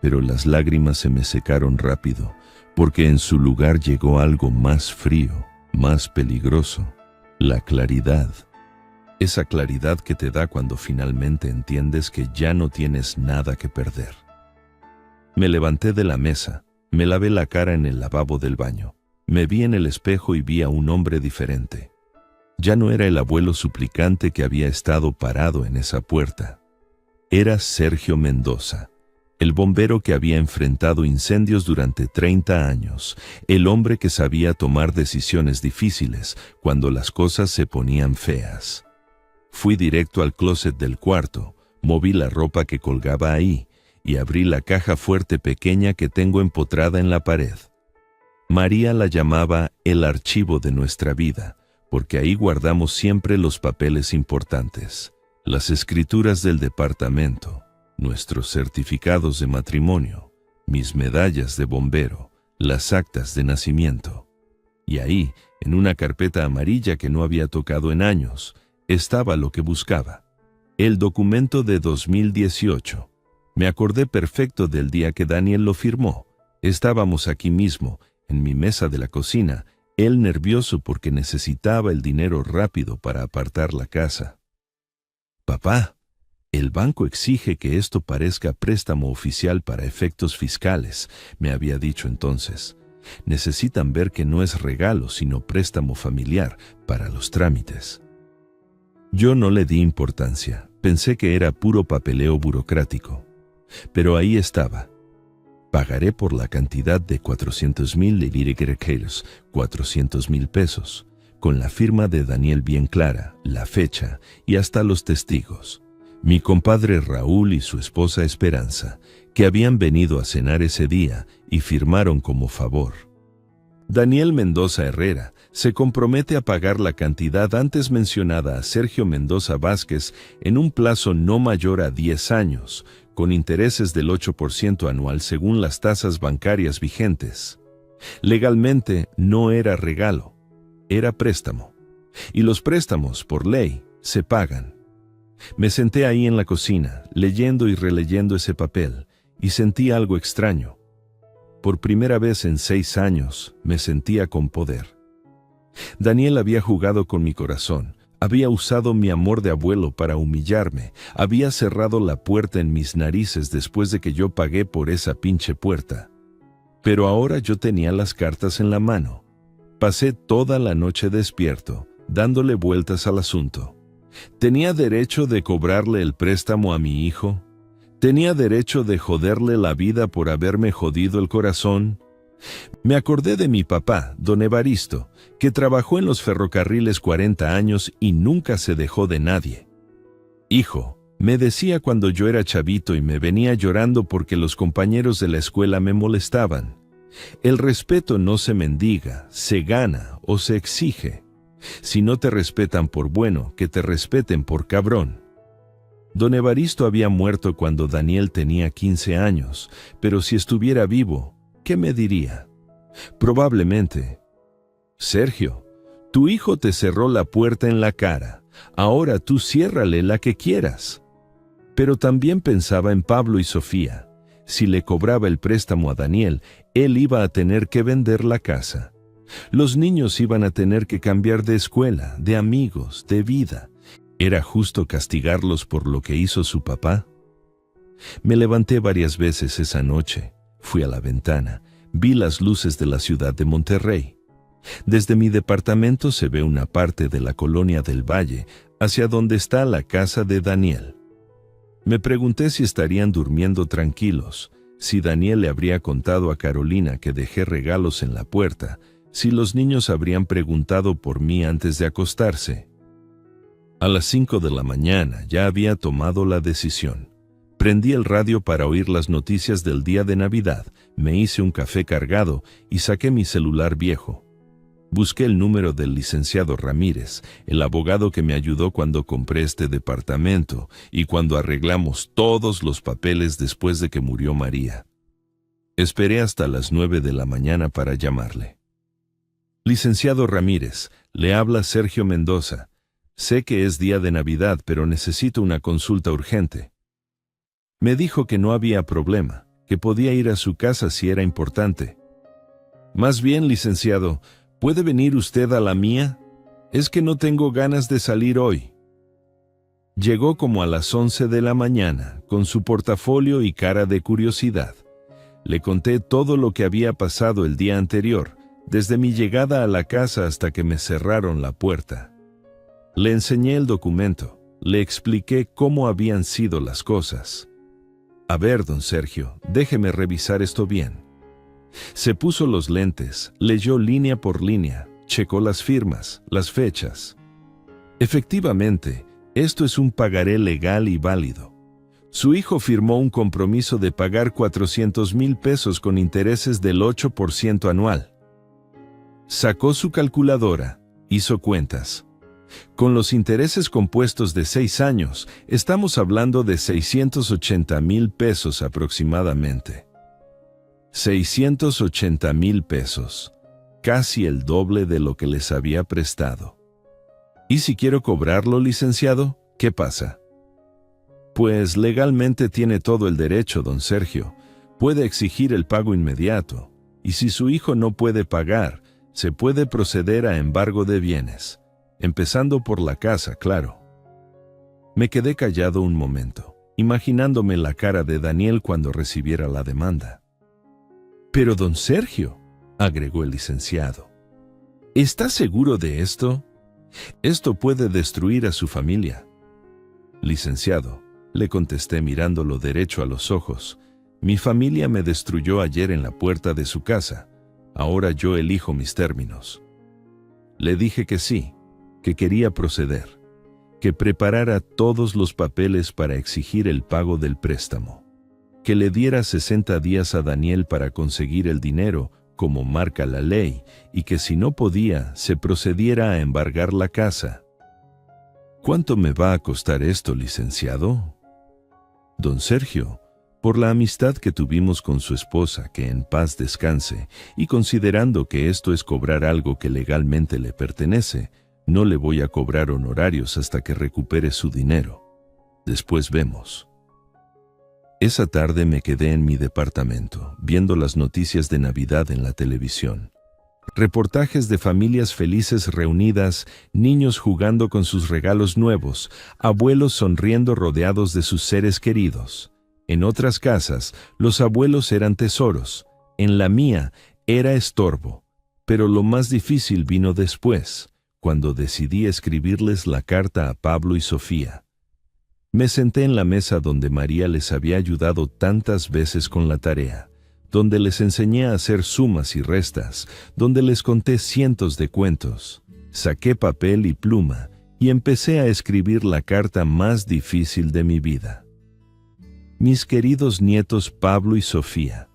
Pero las lágrimas se me secaron rápido, porque en su lugar llegó algo más frío, más peligroso, la claridad. Esa claridad que te da cuando finalmente entiendes que ya no tienes nada que perder. Me levanté de la mesa, me lavé la cara en el lavabo del baño, me vi en el espejo y vi a un hombre diferente. Ya no era el abuelo suplicante que había estado parado en esa puerta. Era Sergio Mendoza, el bombero que había enfrentado incendios durante 30 años, el hombre que sabía tomar decisiones difíciles cuando las cosas se ponían feas. Fui directo al closet del cuarto, moví la ropa que colgaba ahí, y abrí la caja fuerte pequeña que tengo empotrada en la pared. María la llamaba el archivo de nuestra vida, porque ahí guardamos siempre los papeles importantes, las escrituras del departamento, nuestros certificados de matrimonio, mis medallas de bombero, las actas de nacimiento. Y ahí, en una carpeta amarilla que no había tocado en años, estaba lo que buscaba, el documento de 2018. Me acordé perfecto del día que Daniel lo firmó. Estábamos aquí mismo, en mi mesa de la cocina, él nervioso porque necesitaba el dinero rápido para apartar la casa. «Papá, el banco exige que esto parezca préstamo oficial para efectos fiscales», me había dicho entonces. «Necesitan ver que no es regalo, sino préstamo familiar para los trámites». Yo no le di importancia, pensé que era puro papeleo burocrático. Pero ahí estaba. Pagaré por la cantidad de 400,000 liriquerequeros, 400,000 pesos, con la firma de Daniel bien clara, la fecha y hasta los testigos. Mi compadre Raúl y su esposa Esperanza, que habían venido a cenar ese día y firmaron como favor. Daniel Mendoza Herrera se compromete a pagar la cantidad antes mencionada a Sergio Mendoza Vázquez en un plazo no mayor a 10 años, con intereses del 8% anual según las tasas bancarias vigentes. Legalmente no era regalo, era préstamo. Y los préstamos, por ley, se pagan. Me senté ahí en la cocina, leyendo y releyendo ese papel, y sentí algo extraño. Por primera vez en 6 años, me sentía con poder. Daniel había jugado con mi corazón. Había usado mi amor de abuelo para humillarme, había cerrado la puerta en mis narices después de que yo pagué por esa pinche puerta. Pero ahora yo tenía las cartas en la mano. Pasé toda la noche despierto, dándole vueltas al asunto. ¿Tenía derecho de cobrarle el préstamo a mi hijo? ¿Tenía derecho de joderle la vida por haberme jodido el corazón? Me acordé de mi papá, don Evaristo, que trabajó en los ferrocarriles 40 años y nunca se dejó de nadie. «Hijo», Me decía cuando yo era chavito y me venía llorando porque los compañeros de la escuela me molestaban: el respeto no se mendiga, se gana o se exige. Si no te respetan por bueno, que te respeten por cabrón. Don Evaristo había muerto cuando Daniel tenía 15 años, pero si estuviera vivo, ¿qué me diría? Probablemente: Sergio, tu hijo te cerró la puerta en la cara, ahora tú ciérrale la que quieras. Pero también pensaba en Pablo y Sofía. Si le cobraba el préstamo a Daniel, él iba a tener que vender la casa. Los niños iban a tener que cambiar de escuela, de amigos, de vida. ¿Era justo castigarlos por lo que hizo su papá? Me levanté varias veces esa noche, fui a la ventana, vi las luces de la ciudad de Monterrey. Desde mi departamento se ve una parte de la colonia del Valle, hacia donde está la casa de Daniel. Me pregunté si estarían durmiendo tranquilos, si Daniel le habría contado a Carolina que dejé regalos en la puerta, si los niños habrían preguntado por mí antes de acostarse. A las 5 de la mañana ya había tomado la decisión. Prendí el radio para oír las noticias del día de Navidad, me hice un café cargado y saqué mi celular viejo. Busqué el número del licenciado Ramírez, el abogado que me ayudó cuando compré este departamento y cuando arreglamos todos los papeles después de que murió María. Esperé hasta las 9 de la mañana para llamarle. Licenciado Ramírez, le habla Sergio Mendoza. Sé que es día de Navidad, pero necesito una consulta urgente. Me dijo que no había problema, que podía ir a su casa si era importante. Más bien, licenciado, ¿puede venir usted a la mía? Es que no tengo ganas de salir hoy. Llegó como a las 11 de la mañana, con su portafolio y cara de curiosidad. Le conté todo lo que había pasado el día anterior, desde mi llegada a la casa hasta que me cerraron la puerta. Le enseñé el documento, le expliqué cómo habían sido las cosas. A ver, don Sergio, déjeme revisar esto bien. Se puso los lentes, leyó línea por línea, checó las firmas, las fechas. Efectivamente, esto es un pagaré legal y válido. Su hijo firmó un compromiso de pagar 400,000 pesos con intereses del 8% anual. Sacó su calculadora, hizo cuentas. Con los intereses compuestos de 6 años, estamos hablando de 680,000 pesos aproximadamente. 680,000 pesos, casi el doble de lo que les había prestado. ¿Y si quiero cobrarlo, licenciado? ¿Qué pasa? Pues legalmente tiene todo el derecho, don Sergio. Puede exigir el pago inmediato, y si su hijo no puede pagar, se puede proceder a embargo de bienes, empezando por la casa, claro. Me quedé callado un momento, imaginándome la cara de Daniel cuando recibiera la demanda. Pero don Sergio, agregó el licenciado, ¿está seguro de esto? Esto puede destruir a su familia. Licenciado, le contesté mirándolo derecho a los ojos, mi familia me destruyó ayer en la puerta de su casa. Ahora yo elijo mis términos. Le dije que sí, que quería proceder, que preparara todos los papeles para exigir el pago del préstamo, que le diera 60 días a Daniel para conseguir el dinero, como marca la ley, y que si no podía, se procediera a embargar la casa. ¿Cuánto me va a costar esto, licenciado? Don Sergio, por la amistad que tuvimos con su esposa, que en paz descanse, y considerando que esto es cobrar algo que legalmente le pertenece, no le voy a cobrar honorarios hasta que recupere su dinero. Después vemos. Esa tarde me quedé en mi departamento, viendo las noticias de Navidad en la televisión. Reportajes de familias felices reunidas, niños jugando con sus regalos nuevos, abuelos sonriendo rodeados de sus seres queridos. En otras casas, los abuelos eran tesoros. En la mía, era estorbo. Pero lo más difícil vino después, cuando decidí escribirles la carta a Pablo y Sofía. Me senté en la mesa donde María les había ayudado tantas veces con la tarea, donde les enseñé a hacer sumas y restas, donde les conté cientos de cuentos. Saqué papel y pluma y empecé a escribir la carta más difícil de mi vida. Mis queridos nietos Pablo y Sofía,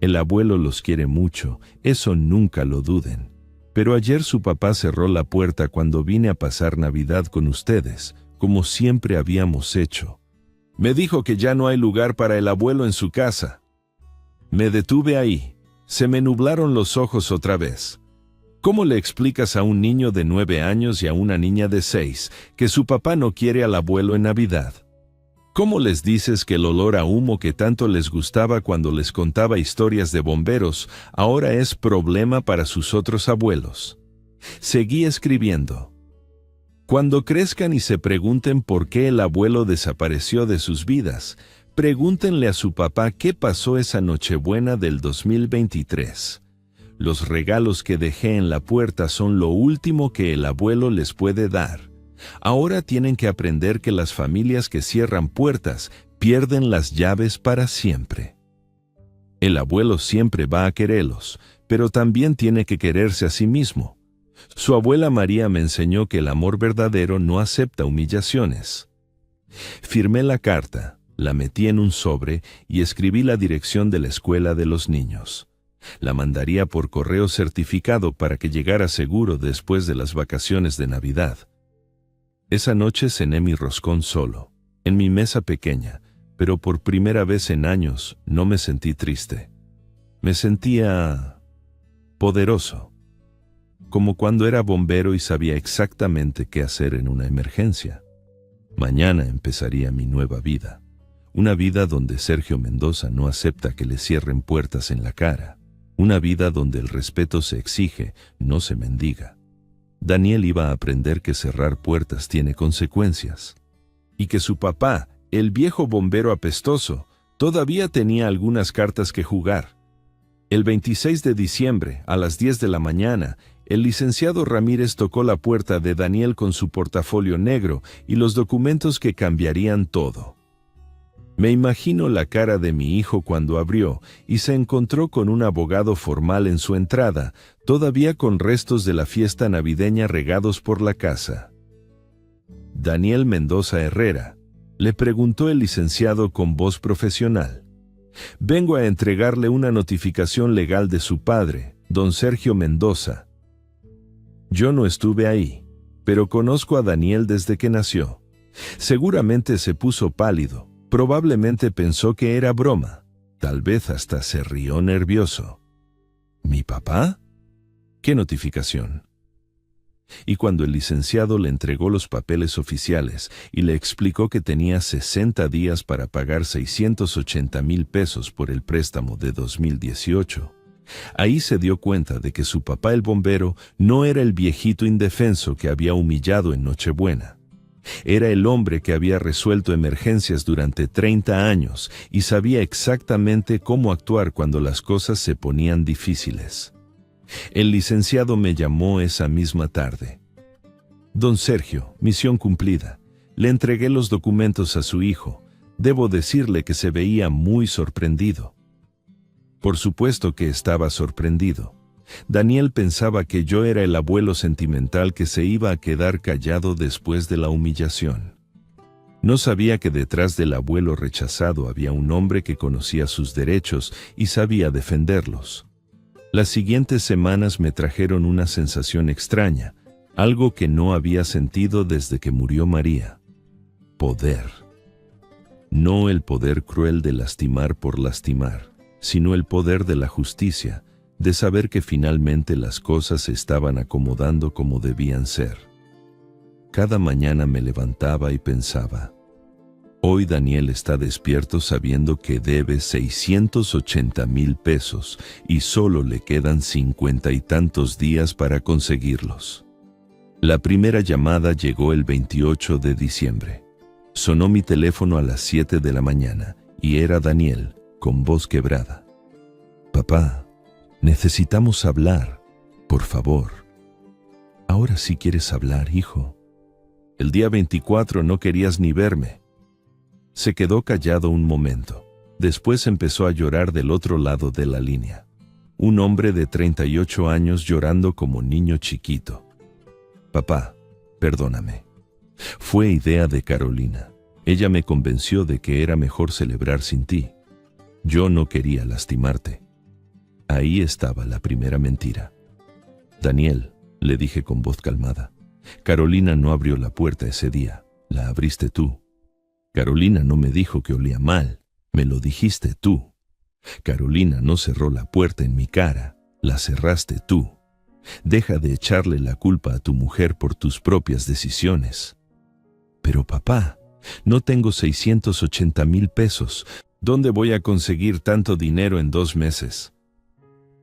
el abuelo los quiere mucho, eso nunca lo duden. Pero ayer su papá cerró la puerta cuando vine a pasar Navidad con ustedes, como siempre habíamos hecho. Me dijo que ya no hay lugar para el abuelo en su casa. Me detuve ahí. Se me nublaron los ojos otra vez. ¿Cómo le explicas a un niño de 9 años y a una niña de 6 que su papá no quiere al abuelo en Navidad? ¿Cómo les dices que el olor a humo que tanto les gustaba cuando les contaba historias de bomberos ahora es problema para sus otros abuelos? Seguí escribiendo. Cuando crezcan y se pregunten por qué el abuelo desapareció de sus vidas, pregúntenle a su papá qué pasó esa Nochebuena del 2023. Los regalos que dejé en la puerta son lo último que el abuelo les puede dar. Ahora tienen que aprender que las familias que cierran puertas pierden las llaves para siempre. El abuelo siempre va a quererlos, pero también tiene que quererse a sí mismo. Su abuela María me enseñó que el amor verdadero no acepta humillaciones. Firmé la carta, la metí en un sobre y escribí la dirección de la escuela de los niños. La mandaría por correo certificado para que llegara seguro después de las vacaciones de Navidad. Esa noche cené mi roscón solo, en mi mesa pequeña, pero por primera vez en años no me sentí triste. Me sentía poderoso, como cuando era bombero y sabía exactamente qué hacer en una emergencia. Mañana empezaría mi nueva vida, una vida donde Sergio Mendoza no acepta que le cierren puertas en la cara, una vida donde el respeto se exige, no se mendiga. Daniel iba a aprender que cerrar puertas tiene consecuencias, y que su papá, el viejo bombero apestoso, todavía tenía algunas cartas que jugar. El 26 de diciembre, a las 10 de la mañana, el licenciado Ramírez tocó la puerta de Daniel con su portafolio negro y los documentos que cambiarían todo. Me imagino la cara de mi hijo cuando abrió y se encontró con un abogado formal en su entrada, todavía con restos de la fiesta navideña regados por la casa. Daniel Mendoza Herrera, le preguntó el licenciado con voz profesional. Vengo a entregarle una notificación legal de su padre, don Sergio Mendoza. Yo no estuve ahí, pero conozco a Daniel desde que nació. Seguramente se puso pálido. Probablemente pensó que era broma. Tal vez hasta se rió nervioso. ¿Mi papá? ¿Qué notificación? Y cuando el licenciado le entregó los papeles oficiales y le explicó que tenía 60 días para pagar 680,000 pesos por el préstamo de 2018, ahí se dio cuenta de que su papá el bombero no era el viejito indefenso que había humillado en Nochebuena. Era el hombre que había resuelto emergencias durante 30 años y sabía exactamente cómo actuar cuando las cosas se ponían difíciles. El licenciado me llamó esa misma tarde. Don Sergio, misión cumplida. Le entregué los documentos a su hijo. Debo decirle que se veía muy sorprendido. Por supuesto que estaba sorprendido. Daniel pensaba que yo era el abuelo sentimental que se iba a quedar callado después de la humillación. No sabía que detrás del abuelo rechazado había un hombre que conocía sus derechos y sabía defenderlos. Las siguientes semanas me trajeron una sensación extraña, algo que no había sentido desde que murió María. Poder. No el poder cruel de lastimar por lastimar, sino el poder de la justicia, de saber que finalmente las cosas se estaban acomodando como debían ser. Cada mañana me levantaba y pensaba, hoy Daniel está despierto sabiendo que debe 680,000 pesos y solo le quedan 50 y tantos días para conseguirlos. La primera llamada llegó el 28 de diciembre. Sonó mi teléfono a las 7 de la mañana y era Daniel, con voz quebrada. Papá, necesitamos hablar, por favor. Ahora sí quieres hablar, hijo. El día 24 no querías ni verme. Se quedó callado un momento. Después empezó a llorar del otro lado de la línea. Un hombre de 38 años llorando como niño chiquito. Papá, perdóname. Fue idea de Carolina. Ella me convenció de que era mejor celebrar sin ti. Yo no quería lastimarte. Ahí estaba la primera mentira. Daniel, le dije con voz calmada, Carolina no abrió la puerta ese día, la abriste tú. Carolina no me dijo que olía mal, me lo dijiste tú. Carolina no cerró la puerta en mi cara, la cerraste tú. Deja de echarle la culpa a tu mujer por tus propias decisiones. Pero papá, no tengo 680,000 pesos. ¿Dónde voy a conseguir tanto dinero en 2 meses?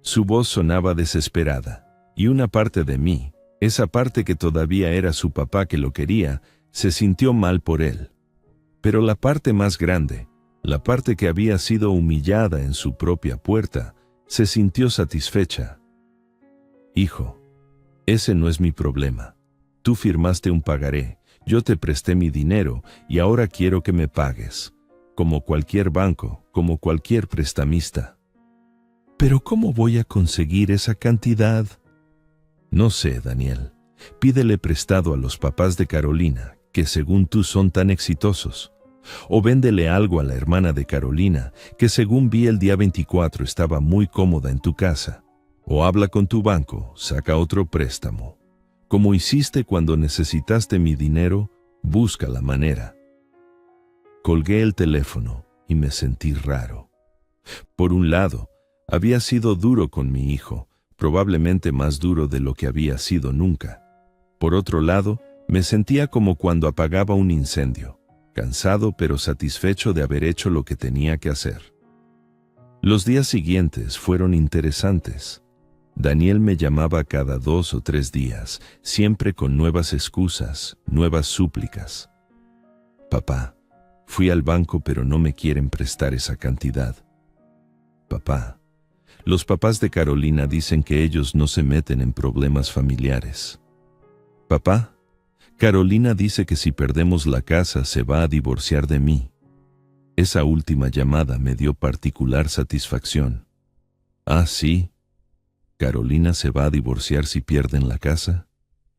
Su voz sonaba desesperada, y una parte de mí, esa parte que todavía era su papá que lo quería, se sintió mal por él. Pero la parte más grande, la parte que había sido humillada en su propia puerta, se sintió satisfecha. Hijo, ese no es mi problema. Tú firmaste un pagaré, yo te presté mi dinero y ahora quiero que me pagues. Como cualquier banco, como cualquier prestamista. ¿Pero cómo voy a conseguir esa cantidad? No sé, Daniel. Pídele prestado a los papás de Carolina, que según tú son tan exitosos. O véndele algo a la hermana de Carolina, que según vi el día 24 estaba muy cómoda en tu casa. O habla con tu banco, saca otro préstamo. Como hiciste cuando necesitaste mi dinero, busca la manera. Colgué el teléfono y me sentí raro. Por un lado, había sido duro con mi hijo, probablemente más duro de lo que había sido nunca. Por otro lado, me sentía como cuando apagaba un incendio, cansado pero satisfecho de haber hecho lo que tenía que hacer. Los días siguientes fueron interesantes. Daniel me llamaba cada 2 o 3 días, siempre con nuevas excusas, nuevas súplicas. Papá, fui al banco pero no me quieren prestar esa cantidad. Papá, los papás de Carolina dicen que ellos no se meten en problemas familiares. Papá, Carolina dice que si perdemos la casa se va a divorciar de mí. Esa última llamada me dio particular satisfacción. Ah, sí. ¿Carolina se va a divorciar si pierden la casa?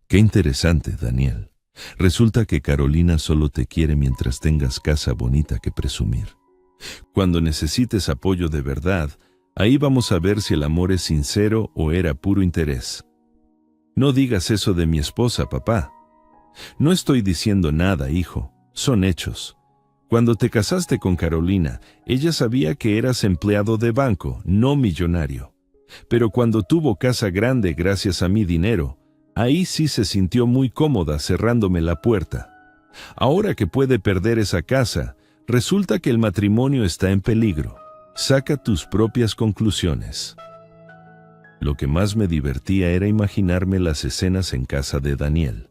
Qué interesante, Daniel. Resulta que Carolina solo te quiere mientras tengas casa bonita que presumir. Cuando necesites apoyo de verdad, ahí vamos a ver si el amor es sincero o era puro interés. No digas eso de mi esposa, papá. No estoy diciendo nada, hijo. Son hechos. Cuando te casaste con Carolina, ella sabía que eras empleado de banco, no millonario. Pero cuando tuvo casa grande gracias a mi dinero, ahí sí se sintió muy cómoda cerrándome la puerta. Ahora que puede perder esa casa, resulta que el matrimonio está en peligro. Saca tus propias conclusiones. Lo que más me divertía era imaginarme las escenas en casa de Daniel.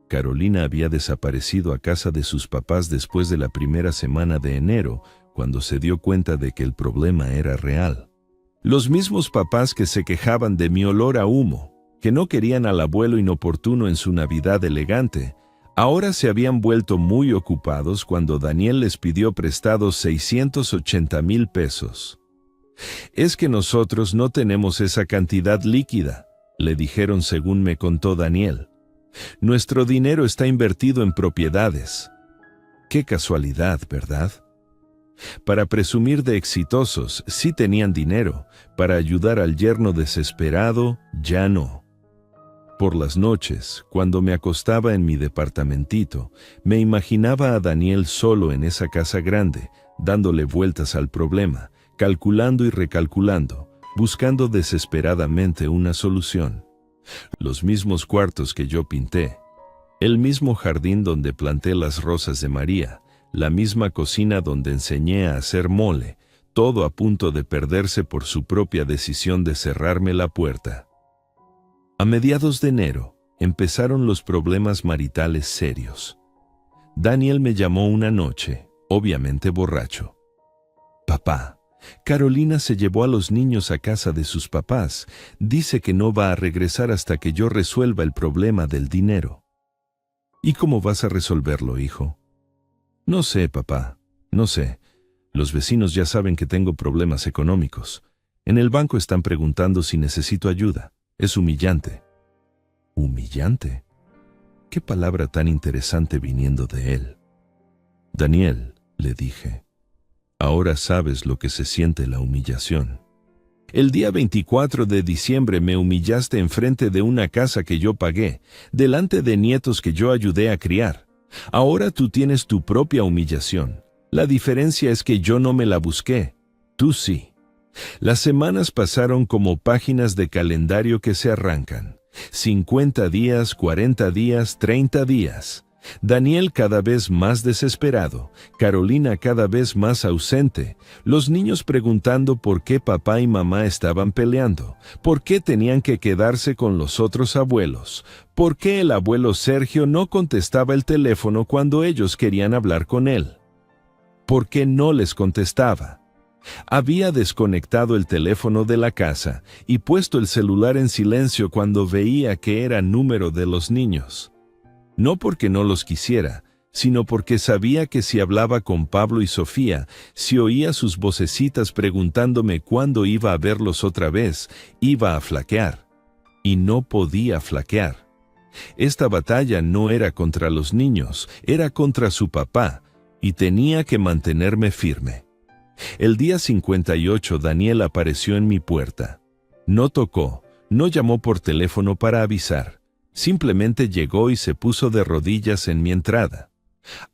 Carolina había desaparecido a casa de sus papás después de la primera semana de enero, cuando se dio cuenta de que el problema era real. Los mismos papás que se quejaban de mi olor a humo, que no querían al abuelo inoportuno en su Navidad elegante, ahora se habían vuelto muy ocupados cuando Daniel les pidió prestados 680,000 pesos. Es que nosotros no tenemos esa cantidad líquida, le dijeron según me contó Daniel. Nuestro dinero está invertido en propiedades. Qué casualidad, ¿verdad? Para presumir de exitosos, sí tenían dinero. Para ayudar al yerno desesperado, ya no. Por las noches, cuando me acostaba en mi departamentito, me imaginaba a Daniel solo en esa casa grande, dándole vueltas al problema, calculando y recalculando, buscando desesperadamente una solución. Los mismos cuartos que yo pinté, el mismo jardín donde planté las rosas de María, la misma cocina donde enseñé a hacer mole, todo a punto de perderse por su propia decisión de cerrarme la puerta. A mediados de enero, empezaron los problemas maritales serios. Daniel me llamó una noche, obviamente borracho. Papá, Carolina se llevó a los niños a casa de sus papás. Dice que no va a regresar hasta que yo resuelva el problema del dinero. ¿Y cómo vas a resolverlo, hijo? No sé, papá, no sé. Los vecinos ya saben que tengo problemas económicos. En el banco están preguntando si necesito ayuda. Es humillante. ¿Humillante? Qué palabra tan interesante viniendo de él. Daniel, le dije, ahora sabes lo que se siente la humillación. El día 24 de diciembre me humillaste enfrente de una casa que yo pagué, delante de nietos que yo ayudé a criar. Ahora tú tienes tu propia humillación. La diferencia es que yo no me la busqué, tú sí. Las semanas pasaron como páginas de calendario que se arrancan. 50 días, 40 días, 30 días. Daniel cada vez más desesperado, Carolina cada vez más ausente, los niños preguntando por qué papá y mamá estaban peleando, por qué tenían que quedarse con los otros abuelos, por qué el abuelo Sergio no contestaba el teléfono cuando ellos querían hablar con él, por qué no les contestaba. Había desconectado el teléfono de la casa y puesto el celular en silencio cuando veía que era número de los niños. No porque no los quisiera, sino porque sabía que si hablaba con Pablo y Sofía, si oía sus vocecitas preguntándome cuándo iba a verlos otra vez, iba a flaquear. Y no podía flaquear. Esta batalla no era contra los niños, era contra su papá, y tenía que mantenerme firme. El día 58 Daniel apareció en mi puerta. No tocó, no llamó por teléfono para avisar. Simplemente llegó y se puso de rodillas en mi entrada.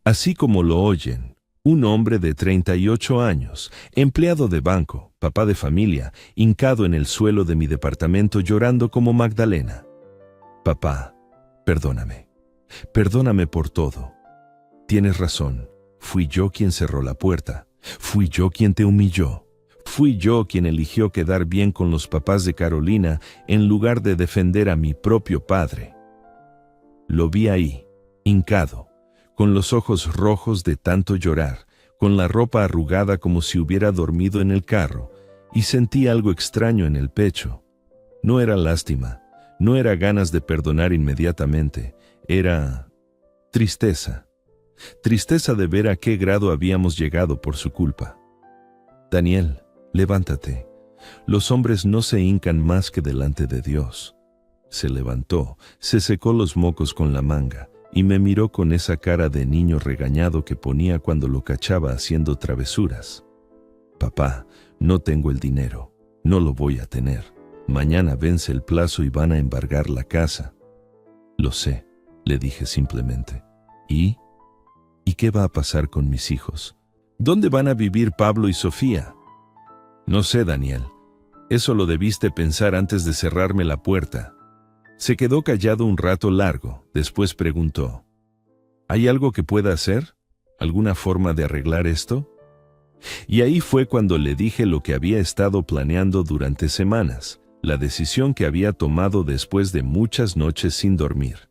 Así como lo oyen, un hombre de 38 años, empleado de banco, papá de familia, hincado en el suelo de mi departamento llorando como Magdalena. Papá, perdóname. Perdóname por todo. Tienes razón, fui yo quien cerró la puerta. Fui yo quien te humilló. Fui yo quien eligió quedar bien con los papás de Carolina en lugar de defender a mi propio padre. Lo vi ahí, hincado, con los ojos rojos de tanto llorar, con la ropa arrugada como si hubiera dormido en el carro, y sentí algo extraño en el pecho. No era lástima, no era ganas de perdonar inmediatamente, era tristeza. Tristeza de ver a qué grado habíamos llegado por su culpa. Daniel, levántate. Los hombres no se hincan más que delante de Dios. Se levantó, se secó los mocos con la manga y me miró con esa cara de niño regañado que ponía cuando lo cachaba haciendo travesuras. Papá, no tengo el dinero. No lo voy a tener. Mañana vence el plazo y van a embargar la casa. Lo sé, le dije simplemente. ¿Y qué va a pasar con mis hijos? ¿Dónde van a vivir Pablo y Sofía? No sé, Daniel. Eso lo debiste pensar antes de cerrarme la puerta. Se quedó callado un rato largo, después preguntó, ¿hay algo que pueda hacer? ¿Alguna forma de arreglar esto? Y ahí fue cuando le dije lo que había estado planeando durante semanas, la decisión que había tomado después de muchas noches sin dormir.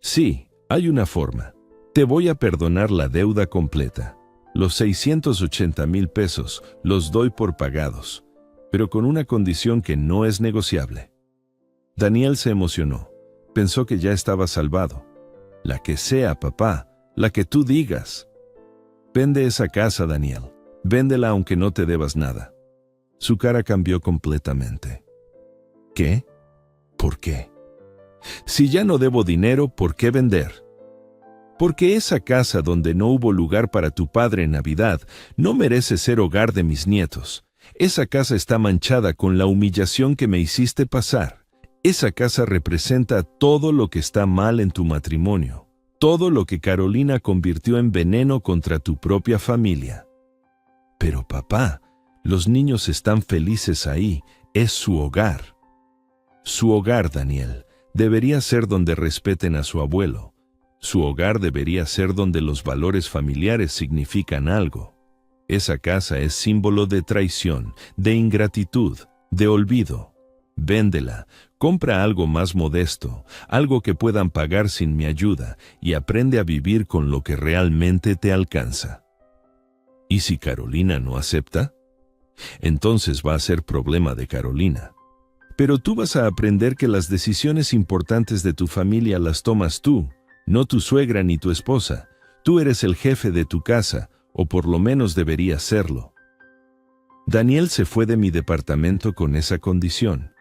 Sí, hay una forma. Te voy a perdonar la deuda completa. Los 680,000 pesos los doy por pagados, pero con una condición que no es negociable. Daniel se emocionó. Pensó que ya estaba salvado. La que sea, papá, la que tú digas. Vende esa casa, Daniel. Véndela aunque no te debas nada. Su cara cambió completamente. ¿Qué? ¿Por qué? Si ya no debo dinero, ¿por qué vender? Porque esa casa donde no hubo lugar para tu padre en Navidad no merece ser hogar de mis nietos. Esa casa está manchada con la humillación que me hiciste pasar. Esa casa representa todo lo que está mal en tu matrimonio, todo lo que Carolina convirtió en veneno contra tu propia familia. Pero papá, los niños están felices ahí, es su hogar. Su hogar, Daniel, debería ser donde respeten a su abuelo. Su hogar debería ser donde los valores familiares significan algo. Esa casa es símbolo de traición, de ingratitud, de olvido. Véndela, compra algo más modesto, algo que puedan pagar sin mi ayuda y aprende a vivir con lo que realmente te alcanza. ¿Y si Carolina no acepta? Entonces va a ser problema de Carolina. Pero tú vas a aprender que las decisiones importantes de tu familia las tomas tú, no tu suegra ni tu esposa. Tú eres el jefe de tu casa, o por lo menos deberías serlo. Daniel se fue de mi departamento con esa condición.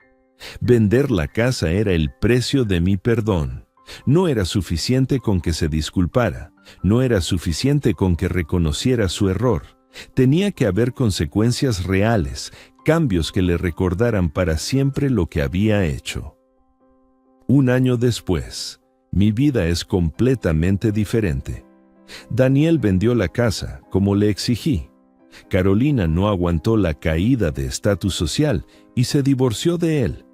Vender la casa era el precio de mi perdón. No era suficiente con que se disculpara, no era suficiente con que reconociera su error. Tenía que haber consecuencias reales, cambios que le recordaran para siempre lo que había hecho. Un año después, mi vida es completamente diferente. Daniel vendió la casa, como le exigí. Carolina no aguantó la caída de estatus social y se divorció de él.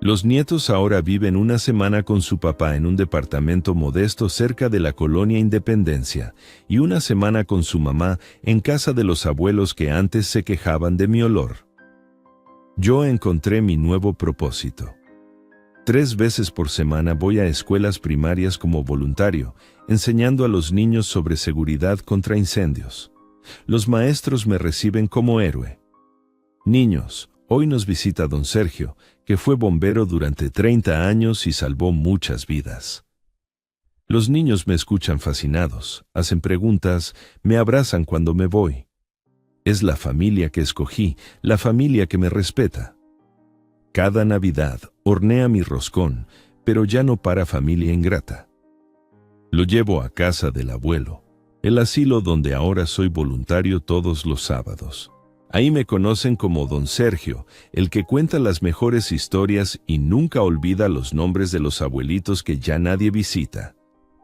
Los nietos ahora viven una semana con su papá en un departamento modesto cerca de la colonia Independencia y una semana con su mamá en casa de los abuelos que antes se quejaban de mi olor. Yo encontré mi nuevo propósito. 3 veces por semana voy a escuelas primarias como voluntario, enseñando a los niños sobre seguridad contra incendios. Los maestros me reciben como héroe. Niños, hoy nos visita don Sergio, que fue bombero durante 30 años y salvó muchas vidas. Los niños me escuchan fascinados, hacen preguntas, me abrazan cuando me voy. Es la familia que escogí, la familia que me respeta. Cada Navidad hornea mi roscón, pero ya no para familia ingrata. Lo llevo a casa del abuelo, el asilo donde ahora soy voluntario todos los sábados. Ahí me conocen como don Sergio, el que cuenta las mejores historias y nunca olvida los nombres de los abuelitos que ya nadie visita.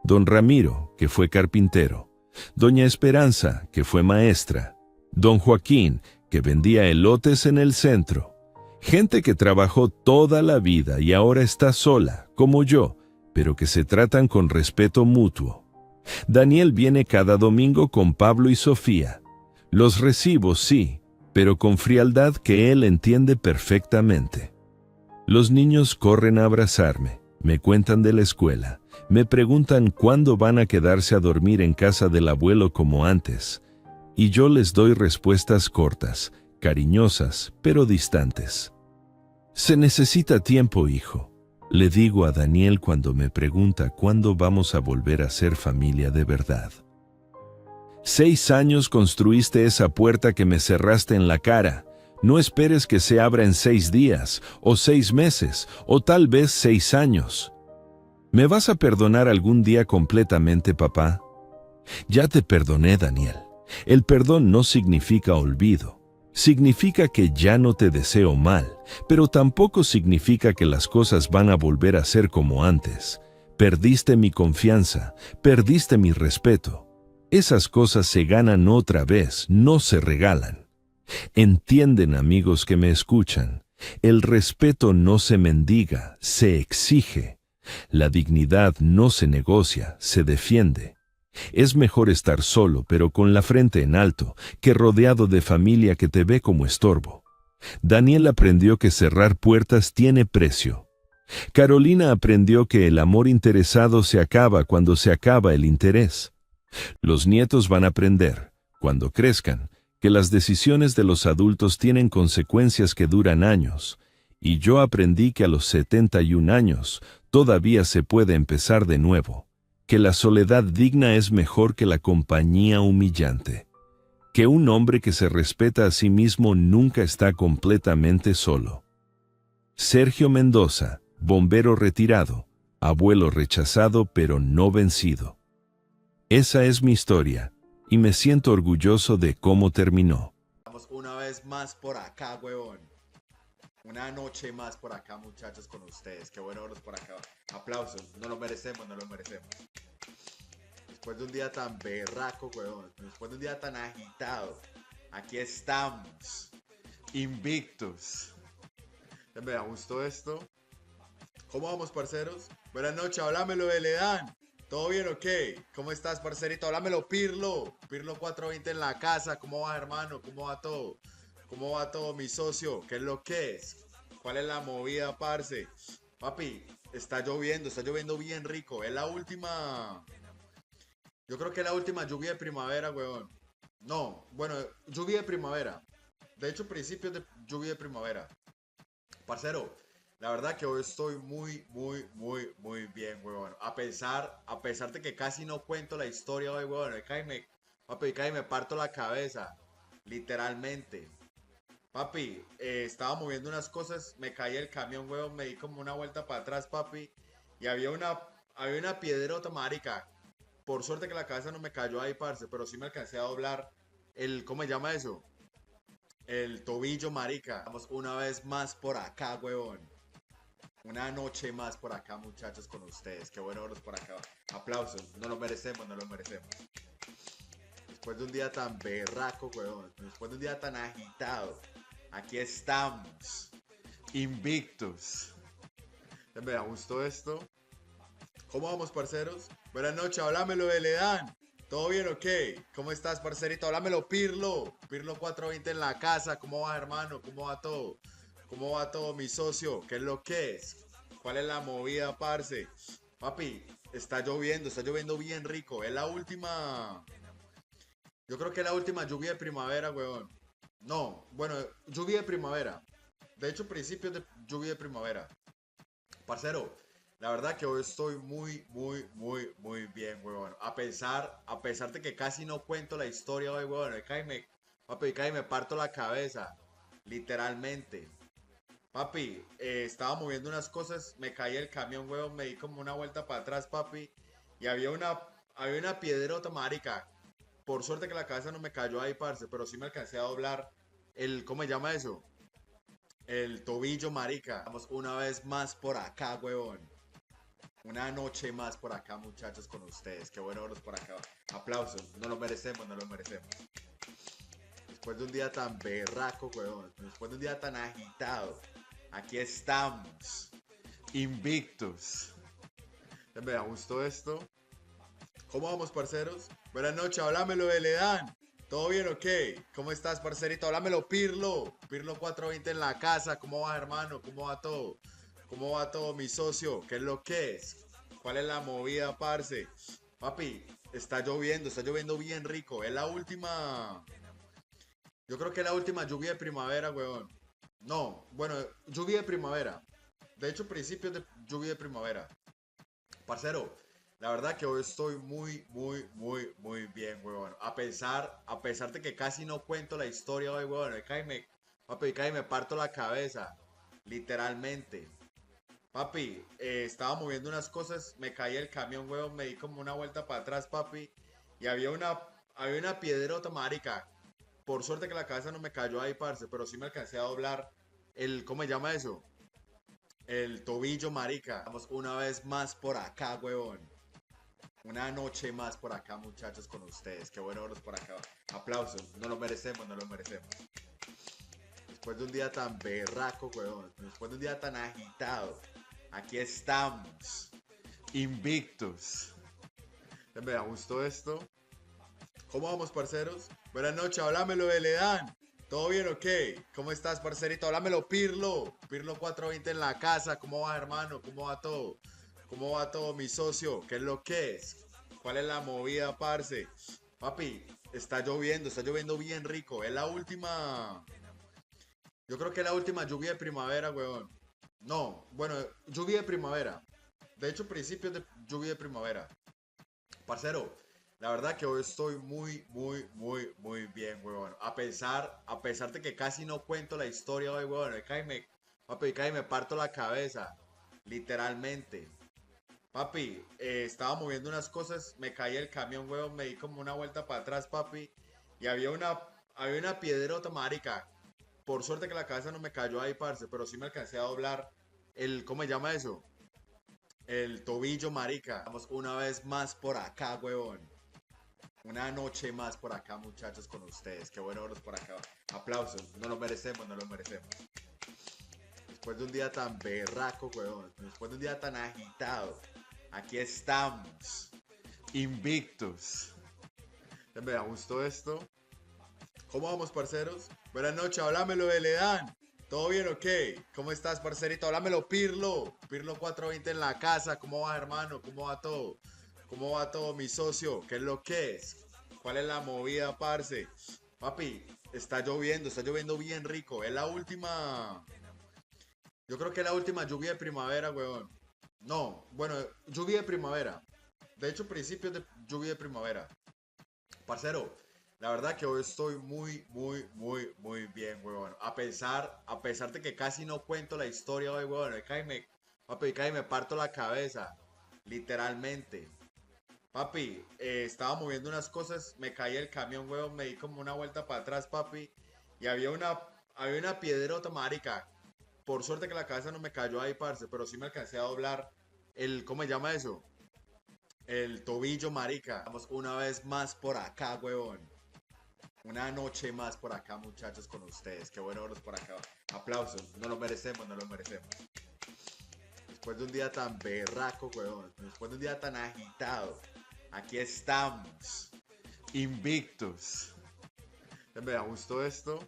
Don Ramiro, que fue carpintero. Doña Esperanza, que fue maestra. Don Joaquín, que vendía elotes en el centro. Gente que trabajó toda la vida y ahora está sola, como yo, pero que se tratan con respeto mutuo. Daniel viene cada domingo con Pablo y Sofía. Los recibo, sí, pero con frialdad que él entiende perfectamente. Los niños corren a abrazarme, me cuentan de la escuela, me preguntan cuándo van a quedarse a dormir en casa del abuelo como antes, y yo les doy respuestas cortas, cariñosas, pero distantes. Se necesita tiempo, hijo, le digo a Daniel cuando me pregunta cuándo vamos a volver a ser familia de verdad. 6 años construiste esa puerta que me cerraste en la cara. No esperes que se abra en 6 días, o 6 meses, o tal vez 6 años. ¿Me vas a perdonar algún día completamente, papá? Ya te perdoné, Daniel. El perdón no significa olvido. Significa que ya no te deseo mal, pero tampoco significa que las cosas van a volver a ser como antes. Perdiste mi confianza, perdiste mi respeto. Esas cosas se ganan otra vez, no se regalan. Entienden, amigos que me escuchan, el respeto no se mendiga, se exige. La dignidad no se negocia, se defiende. Es mejor estar solo, pero con la frente en alto, que rodeado de familia que te ve como estorbo. Daniel aprendió que cerrar puertas tiene precio. Carolina aprendió que el amor interesado se acaba cuando se acaba el interés. Los nietos van a aprender, cuando crezcan, que las decisiones de los adultos tienen consecuencias que duran años, y yo aprendí que a los 71 años todavía se puede empezar de nuevo, que la soledad digna es mejor que la compañía humillante, que un hombre que se respeta a sí mismo nunca está completamente solo. Sergio Mendoza, bombero retirado, abuelo rechazado pero no vencido. Esa es mi historia, y me siento orgulloso de cómo terminó. Estamos una vez más por acá, huevón. Una noche más por acá, muchachos, con ustedes. Qué bueno verlos por acá. Aplausos, no lo merecemos, no lo merecemos. Después de un día tan berraco, huevón. Después de un día tan agitado. Aquí estamos. Invictos. Me gustó esto. ¿Cómo vamos, parceros? Buenas noches, háblamelo de Ledan. ¿Todo bien o qué? ¿Cómo estás, parcerito? Háblamelo, Pirlo. Pirlo 420 en la casa. ¿Cómo va, hermano? ¿Cómo va todo? ¿Cómo va todo, mi socio? ¿Qué es lo que es? ¿Cuál es la movida, parce? Papi, está lloviendo bien rico. Es la última... Yo creo que es la última lluvia de primavera, weón. No, bueno, lluvia de primavera. De hecho, principios de lluvia de primavera. Parcero, la verdad que hoy estoy muy bien, weón. A pesar de que casi no cuento la historia hoy, weón. Papi, me parto la cabeza. Literalmente. Papi, estaba moviendo unas cosas, me caí el camión, weón, me di como una vuelta para atrás, papi. Y había había una piedrota, marica. Por suerte que la cabeza no me cayó ahí, parce, pero sí me alcancé a doblar ¿cómo se llama eso? El tobillo, marica. Vamos una vez más por acá, huevón. Una noche más por acá, muchachos, con ustedes. Qué bueno verlos por acá. Aplausos. No lo merecemos, no lo merecemos. Después de un día tan berraco, huevón. Después de un día tan agitado. Aquí estamos. Invictus. Me da gusto esto. ¿Cómo vamos, parceros? Buenas noches, háblamelo de Ledán. ¿Todo bien o qué? ¿Cómo estás, parcerito? Háblamelo, Pirlo. Pirlo 420 en la casa. ¿Cómo va, hermano? ¿Cómo va todo? ¿Cómo va todo, mi socio? ¿Qué es lo que es? ¿Cuál es la movida, parce? Papi, está lloviendo bien rico. Es la última. Yo creo que es la última lluvia de primavera, weón. No, bueno, lluvia de primavera. De hecho, principios de lluvia de primavera. Parcero, la verdad que hoy estoy muy bien, huevón. A pesar de que casi no cuento la historia hoy, huevón. Papi, cae me parto la cabeza. Literalmente. Papi, estaba moviendo unas cosas, me caí el camión, huevón, me di como una vuelta para atrás, papi. Y había una piedrota, marica. Por suerte que la cabeza no me cayó ahí, parce, pero sí me alcancé a doblar ¿cómo se llama eso? El tobillo, marica. Vamos una vez más por acá, huevón. Una noche más por acá, muchachos, con ustedes. Qué bueno verlos por acá. Aplausos. No lo merecemos, no lo merecemos. Después de un día tan berraco, huevón. Después de un día tan agitado. Aquí estamos. Invictus. Me da gusto esto. ¿Cómo vamos, parceros? Buenas noches, háblamelo de Ledán. ¿Todo bien o qué? ¿Cómo estás, parcerito? Háblamelo, Pirlo. Pirlo 420 en la casa. ¿Cómo va, hermano? ¿Cómo va todo? ¿Cómo va todo, mi socio? ¿Qué es lo que es? ¿Cuál es la movida, parce? Papi, está lloviendo bien rico. Es la última. Yo creo que es la última lluvia de primavera, weón. No, bueno, lluvia de primavera. De hecho, principios de lluvia de primavera. Parcero, la verdad que hoy estoy muy bien, weón. A pesar de que casi no cuento la historia hoy, weón. Papi, cae me parto la cabeza. Literalmente. Papi, estaba moviendo unas cosas, me caí el camión, weón, me di como una vuelta para atrás, papi. Y había una piedrota, marica. Por suerte que la cabeza no me cayó ahí, parce, pero sí me alcancé a doblar ¿cómo se llama eso? El tobillo, marica. Vamos una vez más por acá, huevón. Una noche más por acá, muchachos, con ustedes. Qué bueno verlos por acá. Aplausos. No lo merecemos, no lo merecemos. Después de un día tan berraco, huevón. Después de un día tan agitado. Aquí estamos. Invictus. Me da gusto esto. ¿Cómo vamos, parceros? Buenas noches, háblamelo de Ledán. ¿Todo bien o qué? ¿Cómo estás, parcerito? Háblamelo, Pirlo. Pirlo 420 en la casa. ¿Cómo va, hermano? ¿Cómo va todo? ¿Cómo va todo, mi socio? ¿Qué es lo que es? ¿Cuál es la movida, parce? Papi, está lloviendo bien rico. Es la última. Yo creo que es la última lluvia de primavera, weón. No, bueno, lluvia de primavera. De hecho, principios de lluvia de primavera. Parcero, la verdad que hoy estoy muy bien, weón. A pesar de que casi no cuento la historia hoy, weón. Papi, cae me parto la cabeza. Literalmente. Papi, estaba moviendo unas cosas, me caí el camión, weón, me di como una vuelta para atrás, papi. Y había una piedrota, marica. Por suerte que la cabeza no me cayó ahí, parce, pero sí me alcancé a doblar ¿cómo se llama eso? El tobillo, marica. Vamos una vez más por acá, huevón. Una noche más por acá, muchachos, con ustedes. Qué bueno verlos por acá. Aplausos. No lo merecemos, no lo merecemos. Después de un día tan berraco, huevón. Después de un día tan agitado. Aquí estamos. Invictus. Me da gusto esto. ¿Cómo vamos, parceros? Buenas noches, háblamelo de Ledán. ¿Todo bien o qué? ¿Cómo estás, parcerito? Háblamelo, Pirlo. Pirlo 420 en la casa. ¿Cómo va, hermano? ¿Cómo va todo? ¿Cómo va todo, mi socio? ¿Qué es lo que es? ¿Cuál es la movida, parce? Papi, está lloviendo bien rico. Es la última. Yo creo que es la última lluvia de primavera, weón. No, bueno, lluvia de primavera. De hecho, principios de lluvia de primavera. Parcero, la verdad que hoy estoy muy bien, weón. A pesar de que casi no cuento la historia hoy, weón. Papi, cae me parto la cabeza. literalmente. Papi, estaba moviendo unas cosas, me caí el camión, huevón, me di como una vuelta para atrás, papi, y había una piedrota, marica. Por suerte que la cabeza no me cayó ahí, parce, pero sí me alcancé a doblar ¿cómo se llama eso? El tobillo, marica. Vamos una vez más por acá, huevón. Una noche más por acá, muchachos, con ustedes. Qué bueno verlos por acá. Aplausos. No lo merecemos, no lo merecemos. Después de un día tan berraco, huevón. Después de un día tan agitado. Aquí estamos. Invictos. Me gustó esto.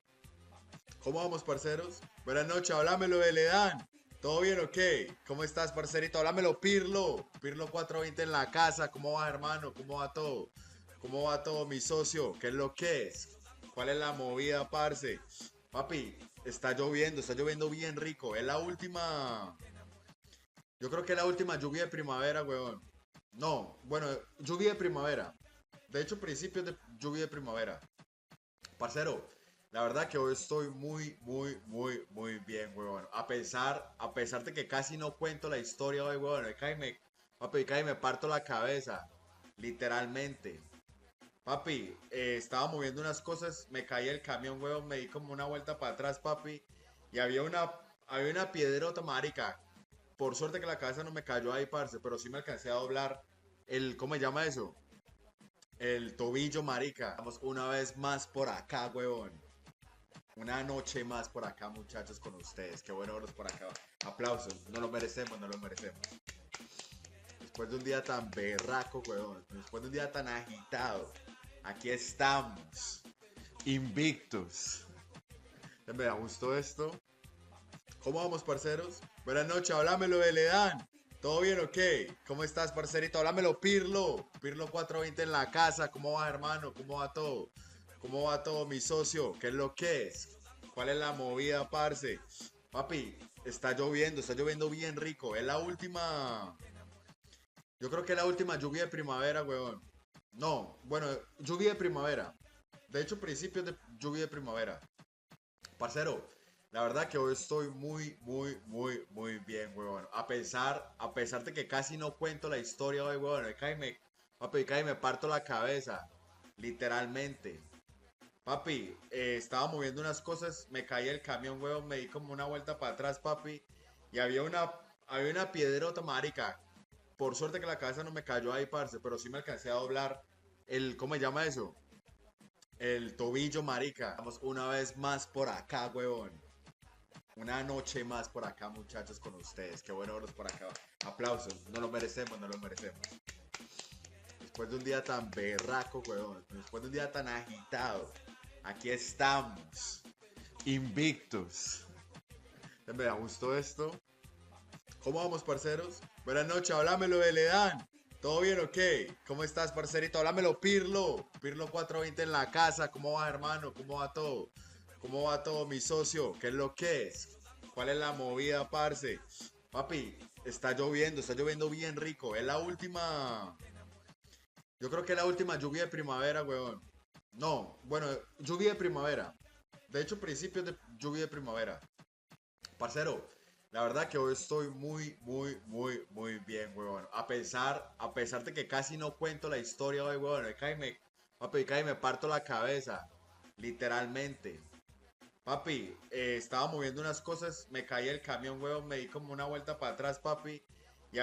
¿Cómo vamos, parceros? Buenas noches, háblamelo de Ledán. ¿Todo bien o qué? ¿Cómo estás, parcerito? Háblamelo, Pirlo. Pirlo 420 en la casa. ¿Cómo va, hermano? ¿Cómo va todo? ¿Cómo va todo, mi socio? ¿Qué es lo que es? ¿Cuál es la movida, parce? Papi, está lloviendo bien rico. Es la última. Yo creo que es la última lluvia de primavera, weón. No, bueno, lluvia de primavera. De hecho, principios de lluvia de primavera. Parcero, la verdad que hoy estoy muy bien, weón. A pesar de que casi no cuento la historia hoy, weón. Papi, cae me parto la cabeza. Literalmente. Papi, estaba moviendo unas cosas, me caí el camión, weón, me di como una vuelta para atrás, papi. Y había una piedrota, marica. Por suerte que la cabeza no me cayó ahí, parce, pero sí me alcancé a doblar ¿cómo se llama eso? El tobillo, marica. Vamos una vez más por acá, huevón. Una noche más por acá, muchachos, con ustedes. Qué bueno verlos por acá. Aplausos. No lo merecemos, no lo merecemos. Después de un día tan berraco, huevón. Después de un día tan agitado. Aquí estamos. Invictos. Me gustó esto. ¿Cómo vamos, parceros? Buenas noches, háblamelo de Ledán. ¿Todo bien o qué? ¿Cómo estás, parcerito? Háblamelo, Pirlo. Pirlo 420 en la casa. ¿Cómo va, hermano? ¿Cómo va todo? ¿Cómo va todo, mi socio? ¿Qué es lo que es? ¿Cuál es la movida, parce? Papi, está lloviendo bien rico. Es la última. Yo creo que es la última lluvia de primavera, weón. No, bueno, lluvia de primavera. De hecho, principios de lluvia de primavera. Parcero, la verdad que hoy estoy muy bien, huevón. A pesar de que casi no cuento la historia hoy, huevón. Papi, me parto la cabeza. Literalmente. Papi, estaba moviendo unas cosas, me caí el camión, huevón, me di como una vuelta para atrás, papi. Y había una piedrota, marica. Por suerte que la cabeza no me cayó ahí, parce, pero sí me alcancé a doblar ¿cómo se llama eso? El tobillo, marica. Vamos una vez más por acá, huevón. Una noche más por acá, muchachos, con ustedes. Qué bueno verlos por acá. Aplausos. No lo merecemos, no lo merecemos. Después de un día tan berraco, huevón. Después de un día tan agitado. Aquí estamos. Invictos. Me gustó esto. ¿Cómo vamos, parceros? Buenas noches, háblamelo de Ledán. ¿Todo bien o qué? ¿Cómo estás, parcerito? Háblamelo, Pirlo. Pirlo 420 en la casa. ¿Cómo va, hermano? ¿Cómo va todo? ¿Cómo va todo, mi socio? ¿Qué es lo que es? ¿Cuál es la movida, parce? Papi, está lloviendo bien rico. Es la última. Yo creo que es la última lluvia de primavera, weón. No, bueno, lluvia de primavera. De hecho, principios de lluvia de primavera. Parcero, la verdad que hoy estoy muy bien, weón. A pesar de que casi no cuento la historia hoy, weón. Papi, me parto la cabeza. Literalmente. Papi, estaba moviendo unas cosas, me caí el camión, weón, me di como una vuelta para atrás, papi.